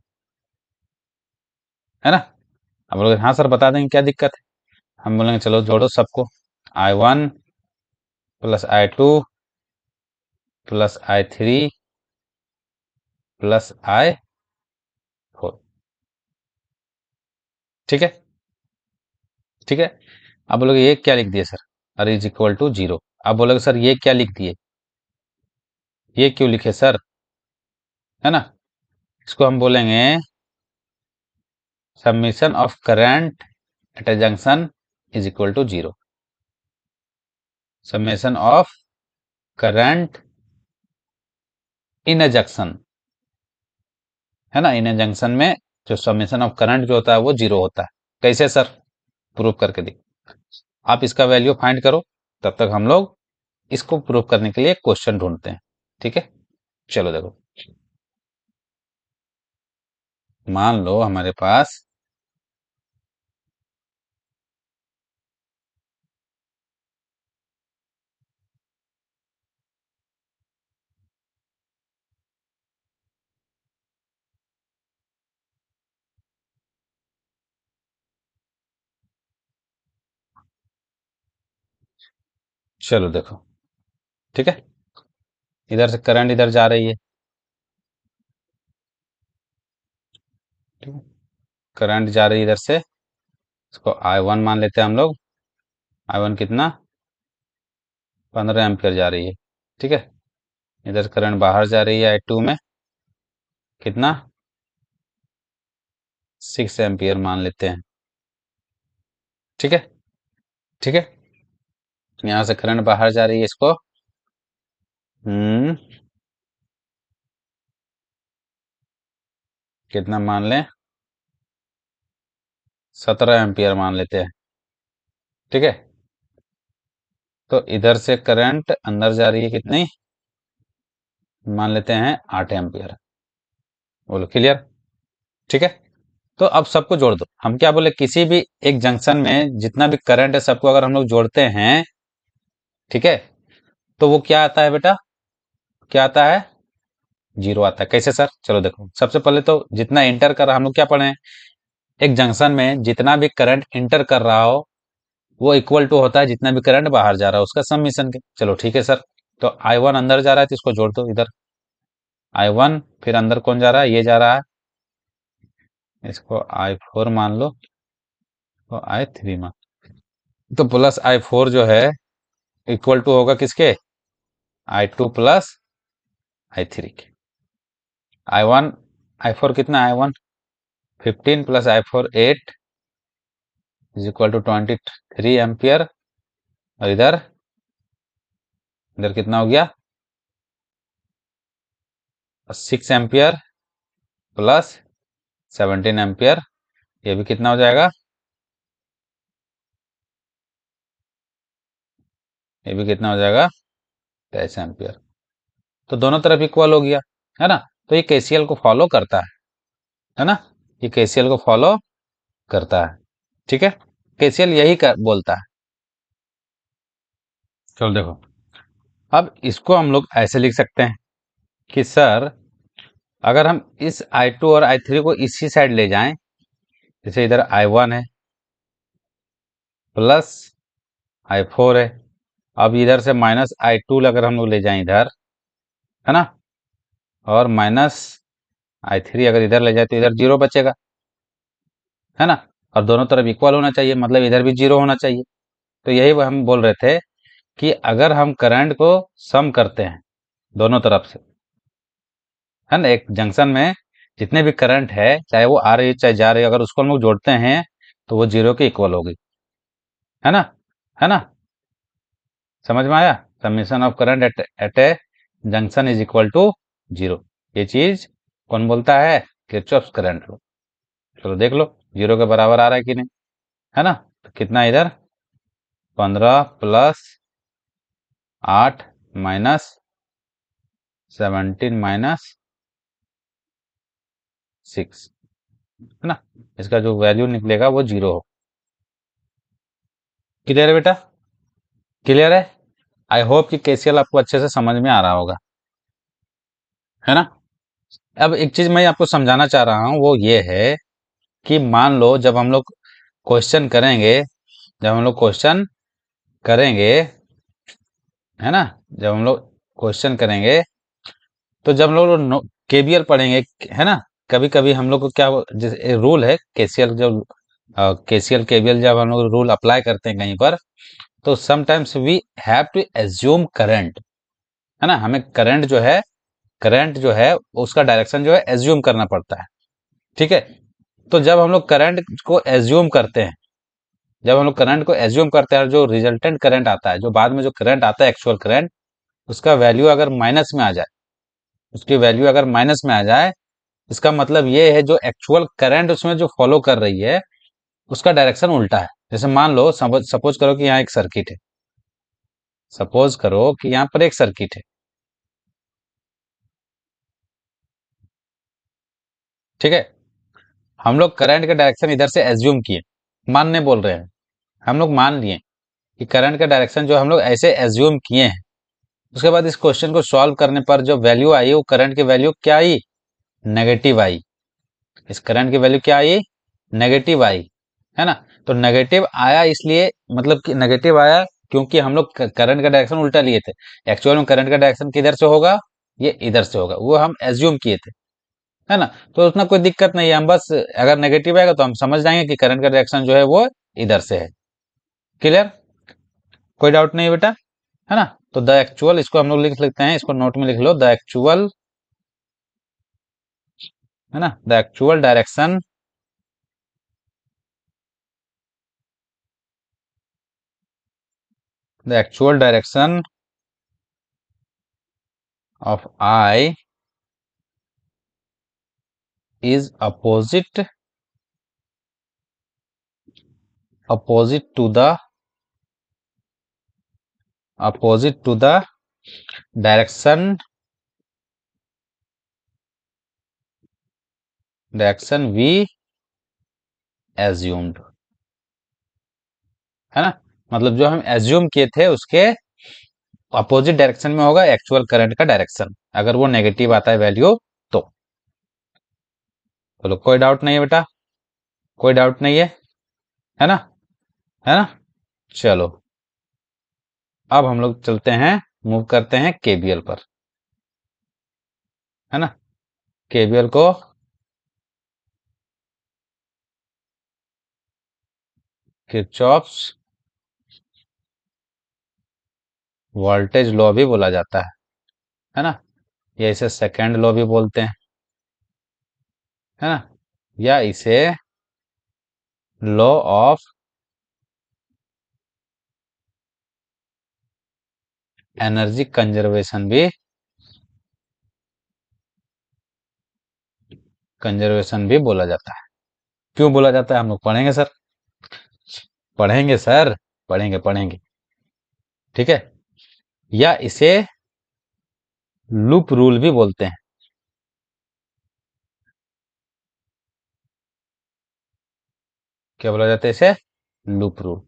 ना। अब बोलोगे हाँ सर बता देंगे, क्या दिक्कत है। हम बोलेंगे चलो जोड़ो सबको, I1 plus I2 plus I3 plus I4, ठीक है, ठीक है। अब बोलोगे ये क्या लिख दिए सर, अरे इज इक्वल टू 0। अब बोलोगे सर ये क्या लिख दिए, ये क्यों लिखे सर, है ना। इसको हम बोलेंगे summation of current at a junction is equal to 0, summation of current in a junction, है ना। इन ए जंक्शन में जो समेशन ऑफ करंट जो होता है वो 0 होता है। कैसे सर, प्रूव करके दी, आप इसका वैल्यू फाइंड करो, तब तक हम लोग इसको प्रूव करने के लिए क्वेश्चन ढूंढते हैं, ठीक है। चलो देखो, मान लो हमारे पास चलो देखो, ठीक है, इधर से करंट इधर जा रही है, ठीक है, करंट जा रही है इधर से, इसको I1 मान लेते हैं हम लोग। I1 कितना, 15 एम्पियर जा रही है, ठीक है। इधर करंट बाहर जा रही है I2 में, कितना, 6 एम्पियर मान लेते हैं, ठीक है, ठीक है। यहाँ से करंट बाहर जा रही है, इसको कितना मान लें, 17 एम्पियर मान लेते हैं, ठीक है। तो इधर से करंट अंदर जा रही है, कितनी, मान लेते हैं 8 एम्पियर। बोलो क्लियर, ठीक है। तो अब सबको जोड़ दो। हम क्या बोले, किसी भी एक जंक्शन में जितना भी करंट है सबको अगर हम लोग जोड़ते हैं, ठीक है, तो वो क्या आता है बेटा, क्या आता है, जीरो आता है। कैसे सर, चलो देखो, सबसे पहले तो जितना इंटर कर रहा, हम लोग क्या पढ़े हैं, एक जंक्शन में जितना भी करंट इंटर कर रहा हो वो इक्वल टू होता है जितना भी करंट बाहर जा रहा है उसका समीशन के। चलो ठीक है सर, तो I1 अंदर जा रहा है तो इसको जोड़ दो इधर, I1, फिर अंदर कौन जा रहा है, ये जा रहा है, इसको I4 मान लो, तो I3 मान, तो प्लस I4 जो है इक्वल टू होगा किसके, I2 प्लस I3 के। I4 कितना, I1 15 plus I4 8 is equal to 23 ampere, और इधर इधर कितना हो गया, 6 एम्पियर प्लस 17 एम्पियर, ये भी कितना हो जाएगा, ये भी कितना हो जाएगा, 23 एम्पियर। तो दोनों तरफ इक्वल हो गया, है ना। तो ये केसीएल को फॉलो करता है ना, ये केसीएल को फॉलो करता है, ठीक है। केसीएल यही बोलता है। चलो देखो, अब इसको हम लोग ऐसे लिख सकते हैं कि सर अगर हम इस I2 और I3 को इसी साइड ले जाएं, जैसे इधर I1 है प्लस I4 है, अब इधर से माइनस I2 अगर हम लोग ले जाएं इधर, है ना, और माइनस I3 अगर इधर ले जाए तो इधर जीरो बचेगा, है ना, और दोनों तरफ इक्वल होना चाहिए, मतलब इधर भी जीरो होना चाहिए। तो यही वो हम बोल रहे थे कि अगर हम करंट को सम करते हैं दोनों तरफ से, है ना, एक जंक्शन में जितने भी करंट है चाहे वो आ रही है चाहे जा रही है, अगर उसको हम लोग जोड़ते हैं तो वो जीरो के इक्वल होगी, है ना, है ना, समझ में आया। Summation of current at a junction is equal to zero, ये चीज कौन बोलता है, किरचॉफ्स करंट लो। चलो देख लो जीरो के बराबर आ रहा है कि नहीं, है ना। तो कितना इधर 15 प्लस 8 माइनस 17 माइनस 6, है ना, इसका जो वैल्यू निकलेगा वो जीरो हो। क्लियर है बेटा, क्लियर है। आई होप कि केसीएल आपको अच्छे से समझ में आ रहा होगा, है ना। अब एक चीज मैं आपको समझाना चाह रहा हूं वो ये है कि मान लो जब हम लोग क्वेश्चन करेंगे, जब हम लोग क्वेश्चन करेंगे, है ना, जब हम लोग क्वेश्चन करेंगे तो जब हम लोग केबीएल पढ़ेंगे, है ना, कभी कभी हम लोग को क्या जैसे रूल है केसीएल, जब केसीएल केबीएल जब हम लोग रूल अप्लाई करते हैं कहीं पर, तो sometimes we have to assume current, है ना, हमें करंट जो है उसका डायरेक्शन जो है एज्यूम करना पड़ता है, ठीक है। तो जब हम लोग करंट को एज्यूम करते हैं, जब हम लोग करंट को एज्यूम करते हैं, जो रिजल्टेंट करंट आता है, जो बाद में जो करंट आता है एक्चुअल करंट, उसका वैल्यू अगर माइनस में आ जाए, उसकी वैल्यू अगर माइनस में आ जाए, इसका मतलब ये है जो एक्चुअल करंट उसमें जो फॉलो कर रही है उसका डायरेक्शन उल्टा है। जैसे मान लो सपोज करो कि यहाँ एक सर्किट है, सपोज करो कि यहाँ पर एक सर्किट है, ठीक है। हम लोग करंट का डायरेक्शन इधर से एज्यूम किए, मानने बोल रहे हैं, हम लोग मान लिए कि करंट का डायरेक्शन जो हम लोग ऐसे एज्यूम किए हैं, उसके बाद इस क्वेश्चन को सॉल्व करने पर जो वैल्यू आई वो करंट की वैल्यू क्या आई, नेगेटिव आई। इस करंट की वैल्यू क्या आई, नेगेटिव आई, है ना। तो नेगेटिव आया इसलिए, मतलब कि नेगेटिव आया क्योंकि हम लोग करंट का डायरेक्शन उल्टा लिए थे। एक्चुअल में करंट का डायरेक्शन किधर से होगा, ये इधर से होगा, वो हम एज्यूम किए थे, है ना। तो उतना कोई दिक्कत नहीं है, हम बस अगर नेगेटिव आएगा तो हम समझ जाएंगे कि करंट का डायरेक्शन जो है वो इधर से है। क्लियर, कोई डाउट नहीं बेटा, है ना। तो द एक्चुअल, इसको हम लोग लिख लेते हैं, इसको नोट में लिख लो, द एक्चुअल, है ना, the actual direction the actual direction of I is opposite to the direction we assumed, है ना। मतलब जो हम एज्यूम किए थे उसके अपोजिट डायरेक्शन में होगा एक्चुअल करंट का डायरेक्शन, अगर वो नेगेटिव आता है वैल्यू तो। बोलो कोई डाउट नहीं है बेटा, कोई डाउट नहीं है ना, है ना। चलो अब हम लोग चलते हैं, मूव करते हैं केबीएल पर, है ना। केबीएल को किरचॉफ्स वोल्टेज लॉ भी बोला जाता है ना, या इसे सेकेंड लॉ भी बोलते हैं, है ना, या इसे लॉ ऑफ एनर्जी कंजर्वेशन भी बोला जाता है। क्यों बोला जाता है हम लोग पढ़ेंगे सर, पढ़ेंगे सर, पढ़ेंगे पढ़ेंगे, ठीक है। या इसे लूप रूल भी बोलते हैं। क्या बोला जाता है इसे, लूप रूल,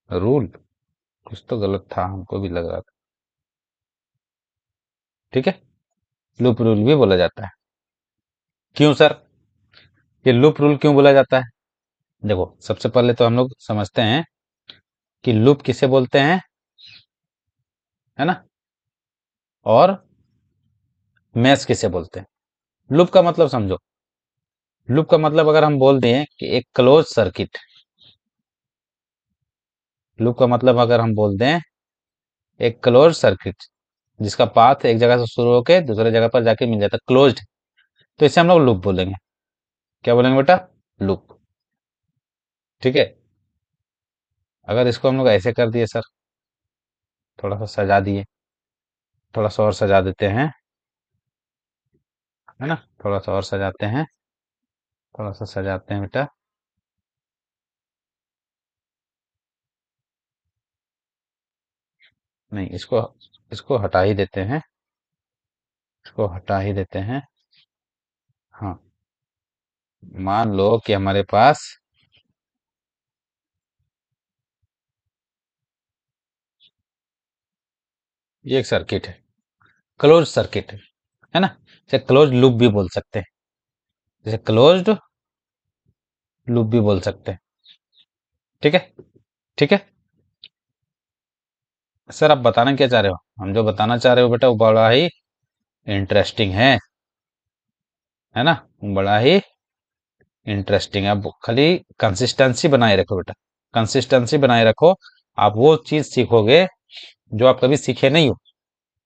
रूल कुछ तो गलत था, हमको भी लग रहा था, ठीक है। लूप रूल भी बोला जाता है। क्यों सर, ये लूप रूल क्यों बोला जाता है। देखो सबसे पहले तो हम लोग समझते हैं कि लूप किसे बोलते हैं, है ना, और मैश किसे बोलते हैं। लूप का मतलब समझो, लूप का मतलब अगर हम बोल दें कि एक क्लोज सर्किट, लूप का मतलब अगर हम बोल दें एक क्लोज सर्किट जिसका पाथ एक जगह से शुरू होकर दूसरे जगह पर जाके मिल जाता है, क्लोज्ड, तो इसे हम लोग लूप बोलेंगे। क्या बोलेंगे बेटा, लूप, ठीक है। अगर इसको हम लोग ऐसे कर दिए सर, थोड़ा सा सजा दिए, थोड़ा सा और सजा देते हैं, है ना, थोड़ा सा और सजाते हैं, थोड़ा सा सजाते हैं बेटा, नहीं इसको, इसको हटा ही देते हैं, इसको हटा ही देते हैं। हाँ, मान लो कि हमारे पास ये एक सर्किट है, क्लोज सर्किट है ना, इसे क्लोज लूप भी बोल सकते हैं, इसे क्लोज्ड लूप भी बोल सकते हैं, ठीक है, ठीक है। सर आप बताना क्या चाह रहे हो, हम जो बताना चाह रहे हो बेटा वो बड़ा ही इंटरेस्टिंग है ना, बड़ा ही इंटरेस्टिंग है। आप खाली कंसिस्टेंसी बनाए रखो बेटा, कंसिस्टेंसी बनाए रखो, आप वो चीज सीखोगे जो आप कभी सीखे नहीं हो,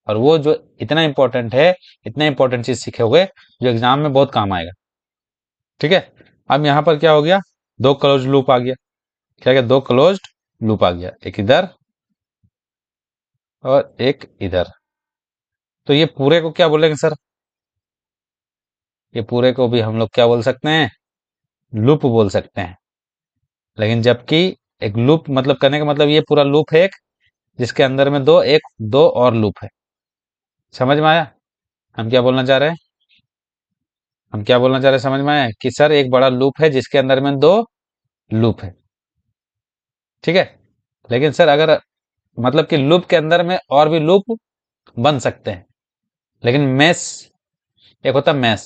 और वो जो इतना इंपॉर्टेंट है, इतना इंपॉर्टेंट चीज सीखोगे जो एग्जाम में बहुत काम आएगा, ठीक है। अब यहाँ पर क्या हो गया, दो क्लोज लूप आ गया, क्या गया, दो क्लोज्ड लूप आ गया, एक इधर और एक इधर। तो ये पूरे को क्या बोलेंगे सर, ये पूरे को भी हम लोग क्या बोल सकते हैं, लूप बोल सकते हैं। लेकिन जबकि एक लूप मतलब करने का मतलब ये पूरा लूप है एक, जिसके अंदर में दो, एक दो और लूप है। समझ में आया हम क्या बोलना चाह रहे हैं, हम क्या बोलना चाह रहे हैं, समझ में आया कि सर एक बड़ा लूप है जिसके अंदर में दो लूप है, ठीक है। लेकिन सर अगर मतलब कि लूप के अंदर में और भी लूप बन सकते हैं, लेकिन मैश, एक होता है मैश,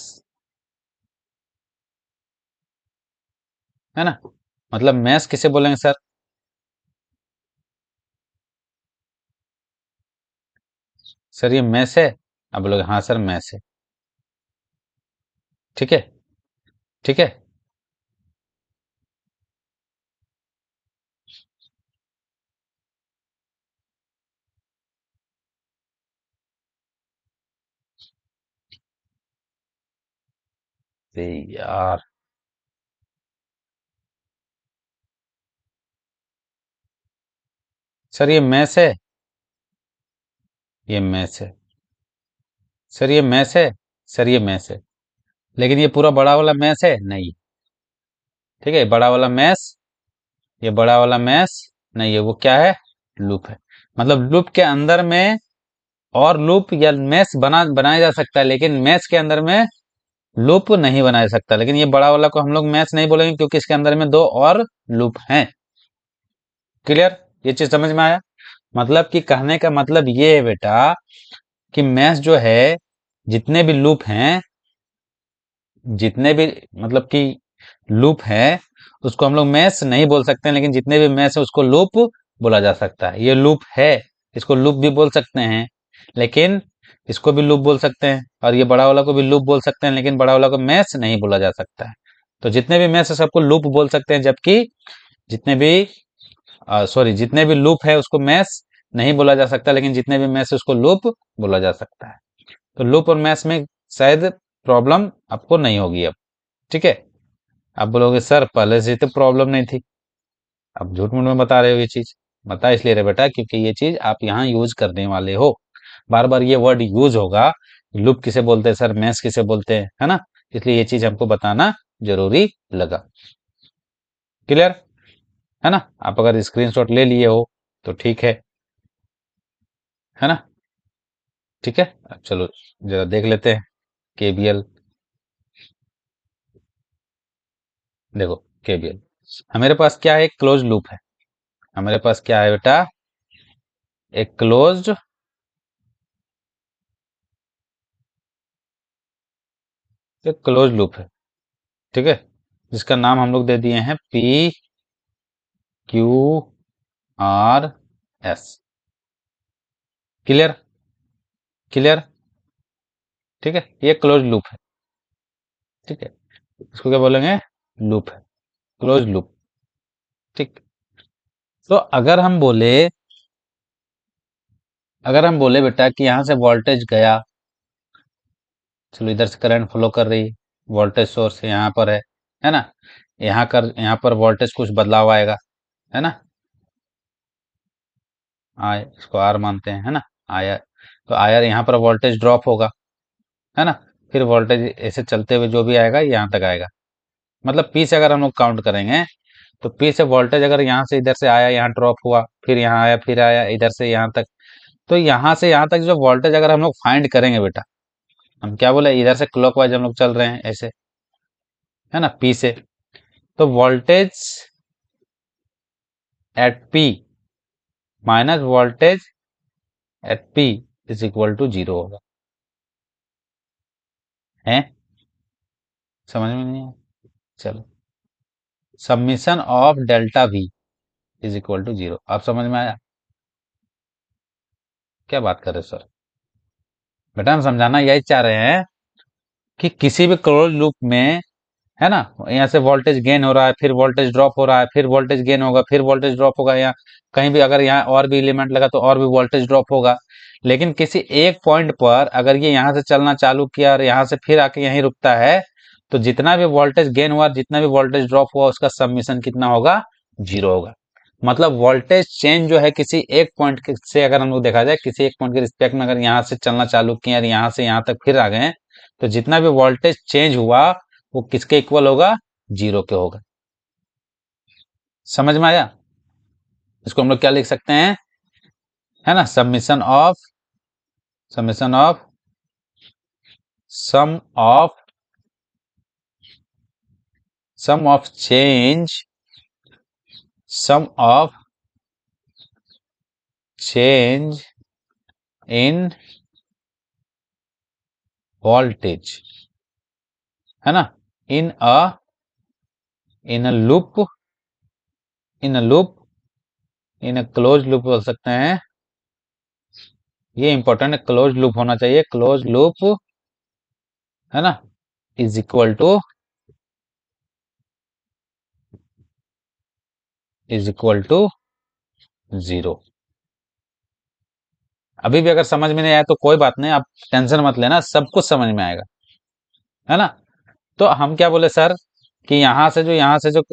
है ना। मतलब मैश किसे बोलेंगे सर, सर ये मैस है। आप बोलोगे हाँ सर मैस है। ठीक है। ठीक है। अरे यार, सर ये मैस है। ये मैस है। सर ये मैस है। सर ये मैस है। लेकिन ये पूरा बड़ा वाला मैस है नहीं। ठीक है, बड़ा वाला मैस, ये बड़ा वाला मैस नहीं है, वो क्या है? लूप है। मतलब लूप के अंदर में और लूप या मैस बनाया जा सकता है, लेकिन मैस के अंदर में लूप नहीं बनाया जा सकता। लेकिन ये बड़ा वाला को हम लोग मैस नहीं बोलेंगे क्योंकि इसके अंदर में दो और लूप हैं। क्लियर? ये चीज समझ में आया? मतलब कि कहने का मतलब ये है बेटा कि मैस जो है, जितने भी लूप हैं, जितने भी मतलब कि लूप है, उसको हम लोग मैस नहीं बोल सकते हैं, लेकिन जितने भी मैस है उसको लूप बोला जा सकता है। ये लूप है, इसको लूप भी बोल सकते हैं, लेकिन इसको भी लूप बोल सकते हैं, और ये बड़ा वाला को भी लूप बोल सकते हैं, लेकिन बड़ा वाला को मैस नहीं बोला जा सकता है। तो जितने भी मैस है सबको लूप बोल सकते हैं, जबकि जितने भी सॉरी, जितने भी लूप है उसको मैस नहीं बोला जा सकता, लेकिन जितने भी मैस है उसको लूप बोला जा सकता है। तो लूप और मैस में शायद प्रॉब्लम आपको नहीं होगी अब। ठीक है। आप बोलोगे सर पहले से तो प्रॉब्लम नहीं थी, अब झूठ मूठ में बता रहे हो ये चीज। बता इसलिए रहे बेटा क्योंकि ये चीज आप यहाँ यूज करने वाले हो, बार बार ये वर्ड यूज होगा। लूप किसे बोलते हैं सर, मैस किसे बोलते हैं, है ना? इसलिए ये चीज हमको बताना जरूरी लगा। क्लियर? है ना? आप अगर स्क्रीनशॉट ले लिए हो तो ठीक है ना? ठीक है, अब चलो जरा देख लेते हैं केबीएल। देखो केबीएल, हमारे पास क्या है? एक क्लोज लूप है। हमारे पास क्या है बेटा? एक क्लोज लूप है। ठीक है, जिसका नाम हम लोग दे दिए हैं P Q R S. Clear? Clear? ठीक है, ये क्लोज लूप है। ठीक है, इसको क्या बोलेंगे? लूप है, क्लोज लूप। ठीक। तो अगर हम बोले बेटा कि यहां से वोल्टेज गया, चलो इधर से करंट फ्लो कर रही, वोल्टेज सोर्स यहाँ पर है ना? यहाँ पर वोल्टेज कुछ बदलाव आएगा, है ना? आए, इसको आर मानते हैं, है ना? आया, तो आया यहाँ पर वोल्टेज ड्रॉप होगा, है ना? फिर वोल्टेज ऐसे चलते हुए जो भी आएगा यहाँ तक आएगा। मतलब पी से अगर हम लोग काउंट करेंगे तो पी से वोल्टेज अगर यहाँ से इधर से आया, यहाँ ड्रॉप हुआ, फिर यहाँ आया, फिर आया इधर से यहाँ तक, तो यहाँ से यहाँ तक जो वोल्टेज अगर हम लोग फाइंड करेंगे बेटा, हम क्या बोले, इधर से क्लॉकवाइज हम लोग चल रहे हैं ऐसे, है ना? पी से, तो voltage at P minus voltage at P is equal to zero होगा। है? समझ में नहीं आया? चलो, summation of delta V is equal to zero. आप समझ में आया? क्या बात कर रहे हो सर? बेटा हम समझाना यही चाह रहे हैं कि किसी भी क्लोज लूप में, है ना, यहाँ से वोल्टेज गेन हो रहा है, फिर वोल्टेज ड्रॉप हो रहा है, फिर वोल्टेज गेन होगा, फिर वोल्टेज ड्रॉप होगा, यहाँ कहीं भी अगर यहाँ और भी एलिमेंट लगा तो और भी वोल्टेज ड्रॉप होगा। लेकिन किसी एक पॉइंट पर अगर ये यहाँ से चलना चालू किया और यहाँ से फिर आके यहीं रुकता है, तो जितना भी वोल्टेज गेन हुआ, जितना भी वोल्टेज ड्रॉप हुआ, उसका सबमिशन कितना होगा? जीरो होगा। मतलब वोल्टेज चेंज जो है किसी एक पॉइंट से, अगर हम लोग देखा जाए किसी एक पॉइंट के रिस्पेक्ट में अगर यहाँ से चलना चालू किया और यहाँ से यहाँ तक फिर आ गए, तो जितना भी वोल्टेज चेंज हुआ वो किसके इक्वल होगा? जीरो के होगा। समझ में आया? इसको हम लोग क्या लिख सकते हैं, है ना? Summation of sum of sum of change sum of change in voltage, है ना? In a in a loop, in a loop, in a close loop बोल सकते हैं, ये इंपॉर्टेंट है, क्लोज लूप होना चाहिए, क्लोज लूप, है ना, इज इक्वल टू जीरो। अभी भी अगर समझ में नहीं आया तो कोई बात नहीं, आप टेंशन मत लेना, सब कुछ समझ में आएगा, है ना। तो हम क्या बोले सर, कि यहाँ से जो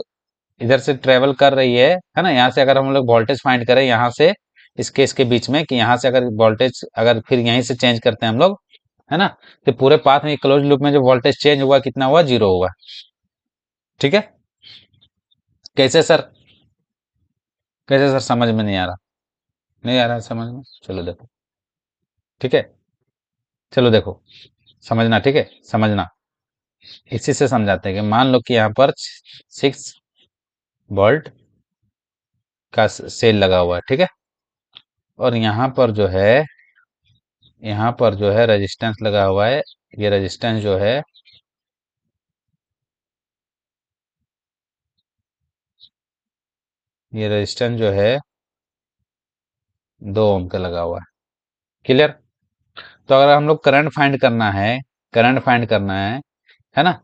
इधर से ट्रेवल कर रही है ना, यहाँ से अगर हम लोग वोल्टेज फाइंड करें, यहाँ से इसके बीच में, कि यहाँ से अगर वोल्टेज, अगर फिर यहीं से चेंज करते हैं हम लोग, है ना, तो पूरे पाथ में क्लोज लूप में जो वोल्टेज चेंज हुआ कितना हुआ, जीरो हुआ। ठीक है। कैसे सर, कैसे सर, समझ में नहीं आ रहा, नहीं आ रहा है समझ में, चलो देखो। ठीक है, चलो देखो, समझना, ठीक है, समझना। इसी से समझाते हैं कि मान लो कि यहाँ पर 6 वोल्ट का सेल लगा हुआ है, ठीक है, और यहाँ पर जो है रेजिस्टेंस लगा हुआ है। ये रेजिस्टेंस जो है, ये रेजिस्टेंस जो है 2 ओम का लगा हुआ है। क्लियर। तो अगर हम लोग करंट फाइंड करना है, करंट फाइंड करना है ना,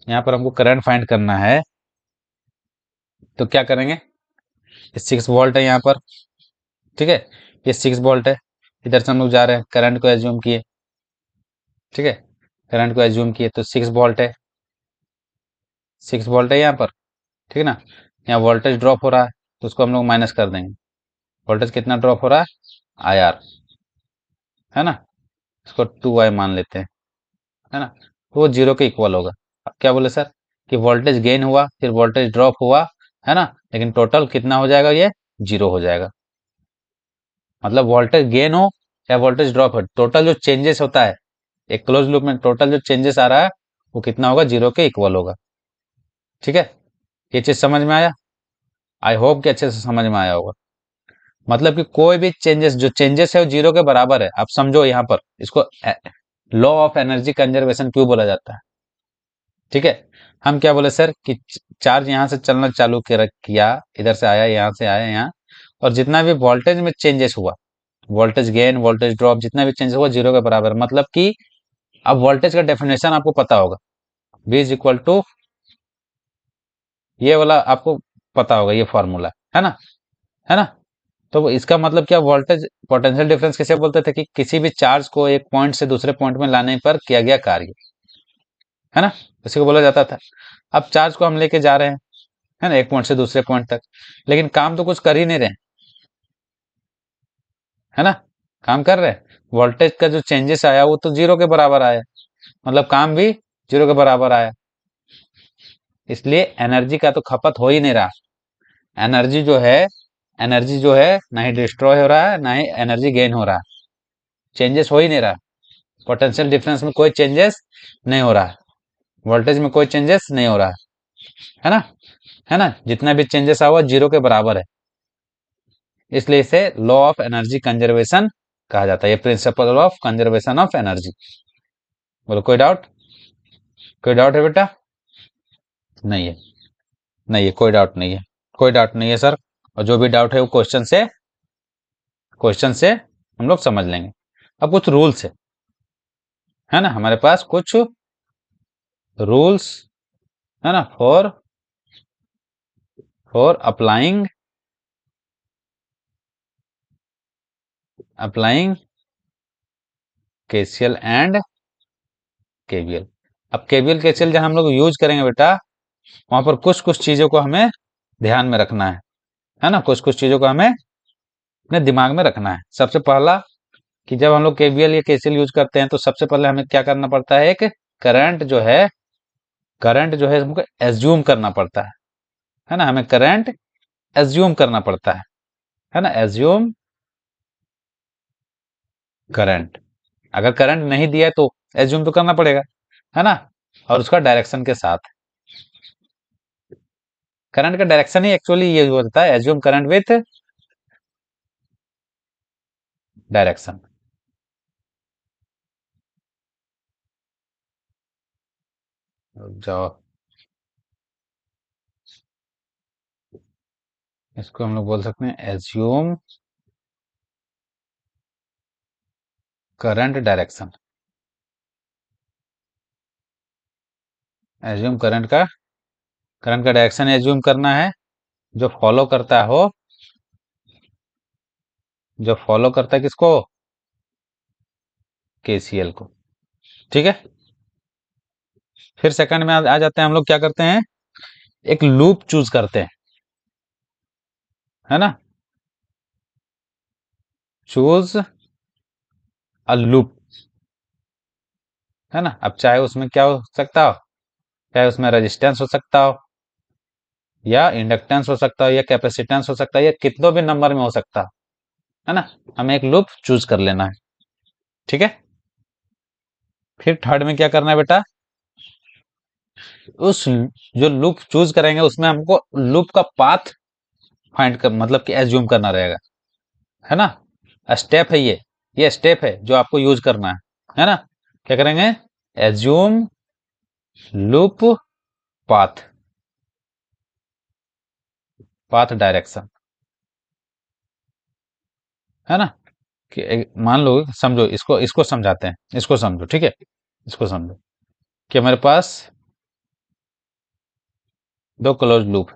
यहाँ पर हमको करंट फाइंड करना है, तो क्या करेंगे, ये 6 वोल्ट है यहाँ पर, ठीक है, ये 6 वोल्ट है, इधर से हम लोग जा रहे हैं, करंट को एज्यूम किए, ठीक है, करंट को एज्यूम किए तो 6 वोल्ट है, 6 वोल्ट है यहाँ पर, ठीक है ना। यहाँ वोल्टेज ड्रॉप हो रहा है, तो उसको हम लोग माइनस कर देंगे। वोल्टेज कितना ड्रॉप हो रहा है, आई आर, है ना, इसको 2 आई मान लेते हैं, है ना, तो वो जीरो के इक्वल होगा। अब क्या बोले सर, कि वोल्टेज गेन हुआ, फिर वोल्टेज ड्रॉप हुआ, है ना, लेकिन टोटल कितना हो जाएगा, ये जीरो हो जाएगा। मतलब वोल्टेज गेन हो या वोल्टेज ड्रॉप हो, टोटल जो चेंजेस होता है एक क्लोज लूप में, टोटल जो चेंजेस आ रहा है वो कितना होगा, जीरो के इक्वल होगा। ठीक है, ये चीज समझ में आया, आई होप कि अच्छे से समझ में आया होगा। मतलब कि कोई भी चेंजेस, जो चेंजेस है वो जीरो के बराबर है। आप समझो यहाँ पर इसको लॉ ऑफ एनर्जी कंजर्वेशन क्यों बोला जाता है। ठीक है, हम क्या बोले सर, कि चार्ज यहाँ से चलना चालू किया, इधर से आया, यहाँ से आया यहाँ, और जितना भी वोल्टेज में चेंजेस हुआ, वोल्टेज गेन, वोल्टेज ड्रॉप, जितना भी चेंजेस हुआ जीरो के बराबर। मतलब कि अब वोल्टेज का डेफिनेशन आपको पता होगा, V इज इक्वल टू, ये वाला आपको पता होगा, ये फॉर्मूला, है ना, है ना। तो इसका मतलब क्या, वोल्टेज पोटेंशियल डिफरेंस किसे बोलते थे, कि किसी भी चार्ज को एक पॉइंट से दूसरे पॉइंट में लाने पर किया गया कार्य, है ना, इसी को बोला जाता था। अब चार्ज को हम लेके जा रहे हैं, है ना, एक पॉइंट से दूसरे पॉइंट तक, लेकिन काम तो कुछ कर ही नहीं रहे, है ना, काम कर रहे हैं, वोल्टेज का जो चेंजेस आया वो तो जीरो के बराबर आया, मतलब काम भी जीरो के बराबर आया। इसलिए एनर्जी का तो खपत हो ही नहीं रहा। एनर्जी जो है, एनर्जी जो है ना ही डिस्ट्रॉय हो रहा है, ना ही एनर्जी गेन हो रहा है, चेंजेस हो ही नहीं रहा। पोटेंशियल डिफरेंस में कोई चेंजेस नहीं हो रहा है, वोल्टेज में कोई चेंजेस नहीं हो रहा है ना, है ना, जितना भी चेंजेस हुआ जीरो के बराबर है। इसलिए इसे लॉ ऑफ एनर्जी कंजर्वेशन कहा जाता है, ये principle of conservation of energy. बोलो कोई डाउट, कोई डाउट है बेटा, नहीं है, नहीं है, कोई डाउट नहीं है, कोई डाउट नहीं है सर। और जो भी डाउट है वो क्वेश्चन से हम लोग समझ लेंगे। अब कुछ रूल्स है ना, हमारे पास कुछ रूल्स, है ना, for applying KCL and KVL. अब केवीएल केसीएल जहां हम लोग यूज करेंगे बेटा, वहां पर कुछ कुछ चीजों को हमें ध्यान में रखना है ना, कुछ कुछ चीजों को हमें अपने दिमाग में रखना है। सबसे पहला, कि जब हम लोग केवीएल या केसीएल यूज करते हैं तो सबसे पहले हमें क्या करना पड़ता है, एक करंट जो है, करंट जो है हमको एज्यूम करना पड़ता है ना, हमें करंट एज्यूम करना पड़ता है ना, एज्यूम करंट। अगर करंट नहीं दिया है तो एज्यूम तो करना पड़ेगा, है ना, और उसका डायरेक्शन के साथ। करंट का डायरेक्शन ही एक्चुअली ये होता है, एज्यूम करंट विथ डायरेक्शन। जाओ, इसको हम लोग बोल सकते हैं assume current direction, assume current का डायरेक्शन एज्यूम करना है जो फॉलो करता हो, जो फॉलो करता है किसको, केसीएल को। ठीक है, फिर सेकंड में आ जाते हैं हम लोग, क्या करते हैं, एक लूप चूज करते हैं, है ना, चूज अ लूप, है ना। अब चाहे उसमें क्या हो सकता हो, चाहे उसमें रेजिस्टेंस हो सकता हो, या इंडक्टेंस हो सकता हो, या कैपेसिटेंस हो सकता है, या कितनों भी नंबर में हो सकता है ना। हमें एक लूप चूज कर लेना है। ठीक है, फिर थर्ड में क्या करना है बेटा, उस जो लूप चूज करेंगे उसमें हमको लूप का पाथ फाइंड कर, मतलब कि एज्यूम करना रहेगा, है ना। स्टेप है ये स्टेप है जो आपको यूज करना है ना। क्या करेंगे, assume loop path, path direction, है ना। कि मान लो, समझो इसको, इसको समझाते हैं, इसको समझो, ठीक है, इसको समझो कि हमारे पास दो क्लोज लूप,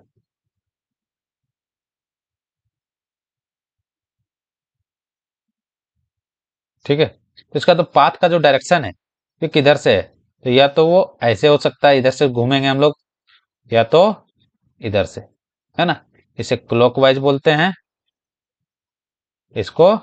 ठीक है। तो इसका तो पाथ का जो डायरेक्शन है ये किधर से है, तो या तो वो ऐसे हो सकता है, इधर से घूमेंगे हम लोग, या तो इधर से, है ना। इसे क्लॉकवाइज बोलते हैं, इसको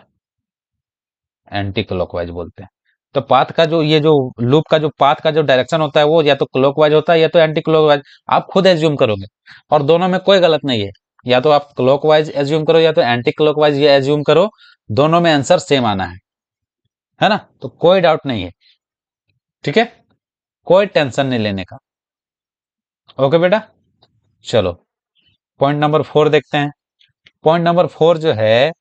एंटी क्लॉकवाइज बोलते हैं। तो पाथ का जो, ये जो लूप का जो पाथ का जो डायरेक्शन होता है वो या तो क्लॉकवाइज होता है या तो एंटी क्लॉकवाइज, आप खुद एज्यूम करोगे, और दोनों में कोई गलत नहीं है। या तो आप क्लॉकवाइज एज्यूम करो या तो एंटी क्लॉकवाइज ये एज्यूम करो, दोनों में आंसर सेम आना है ना। तो कोई डाउट नहीं है, ठीक है, कोई टेंशन नहीं लेने का। ओके बेटा, चलो पॉइंट नंबर 4 देखते हैं। पॉइंट नंबर 4 जो है,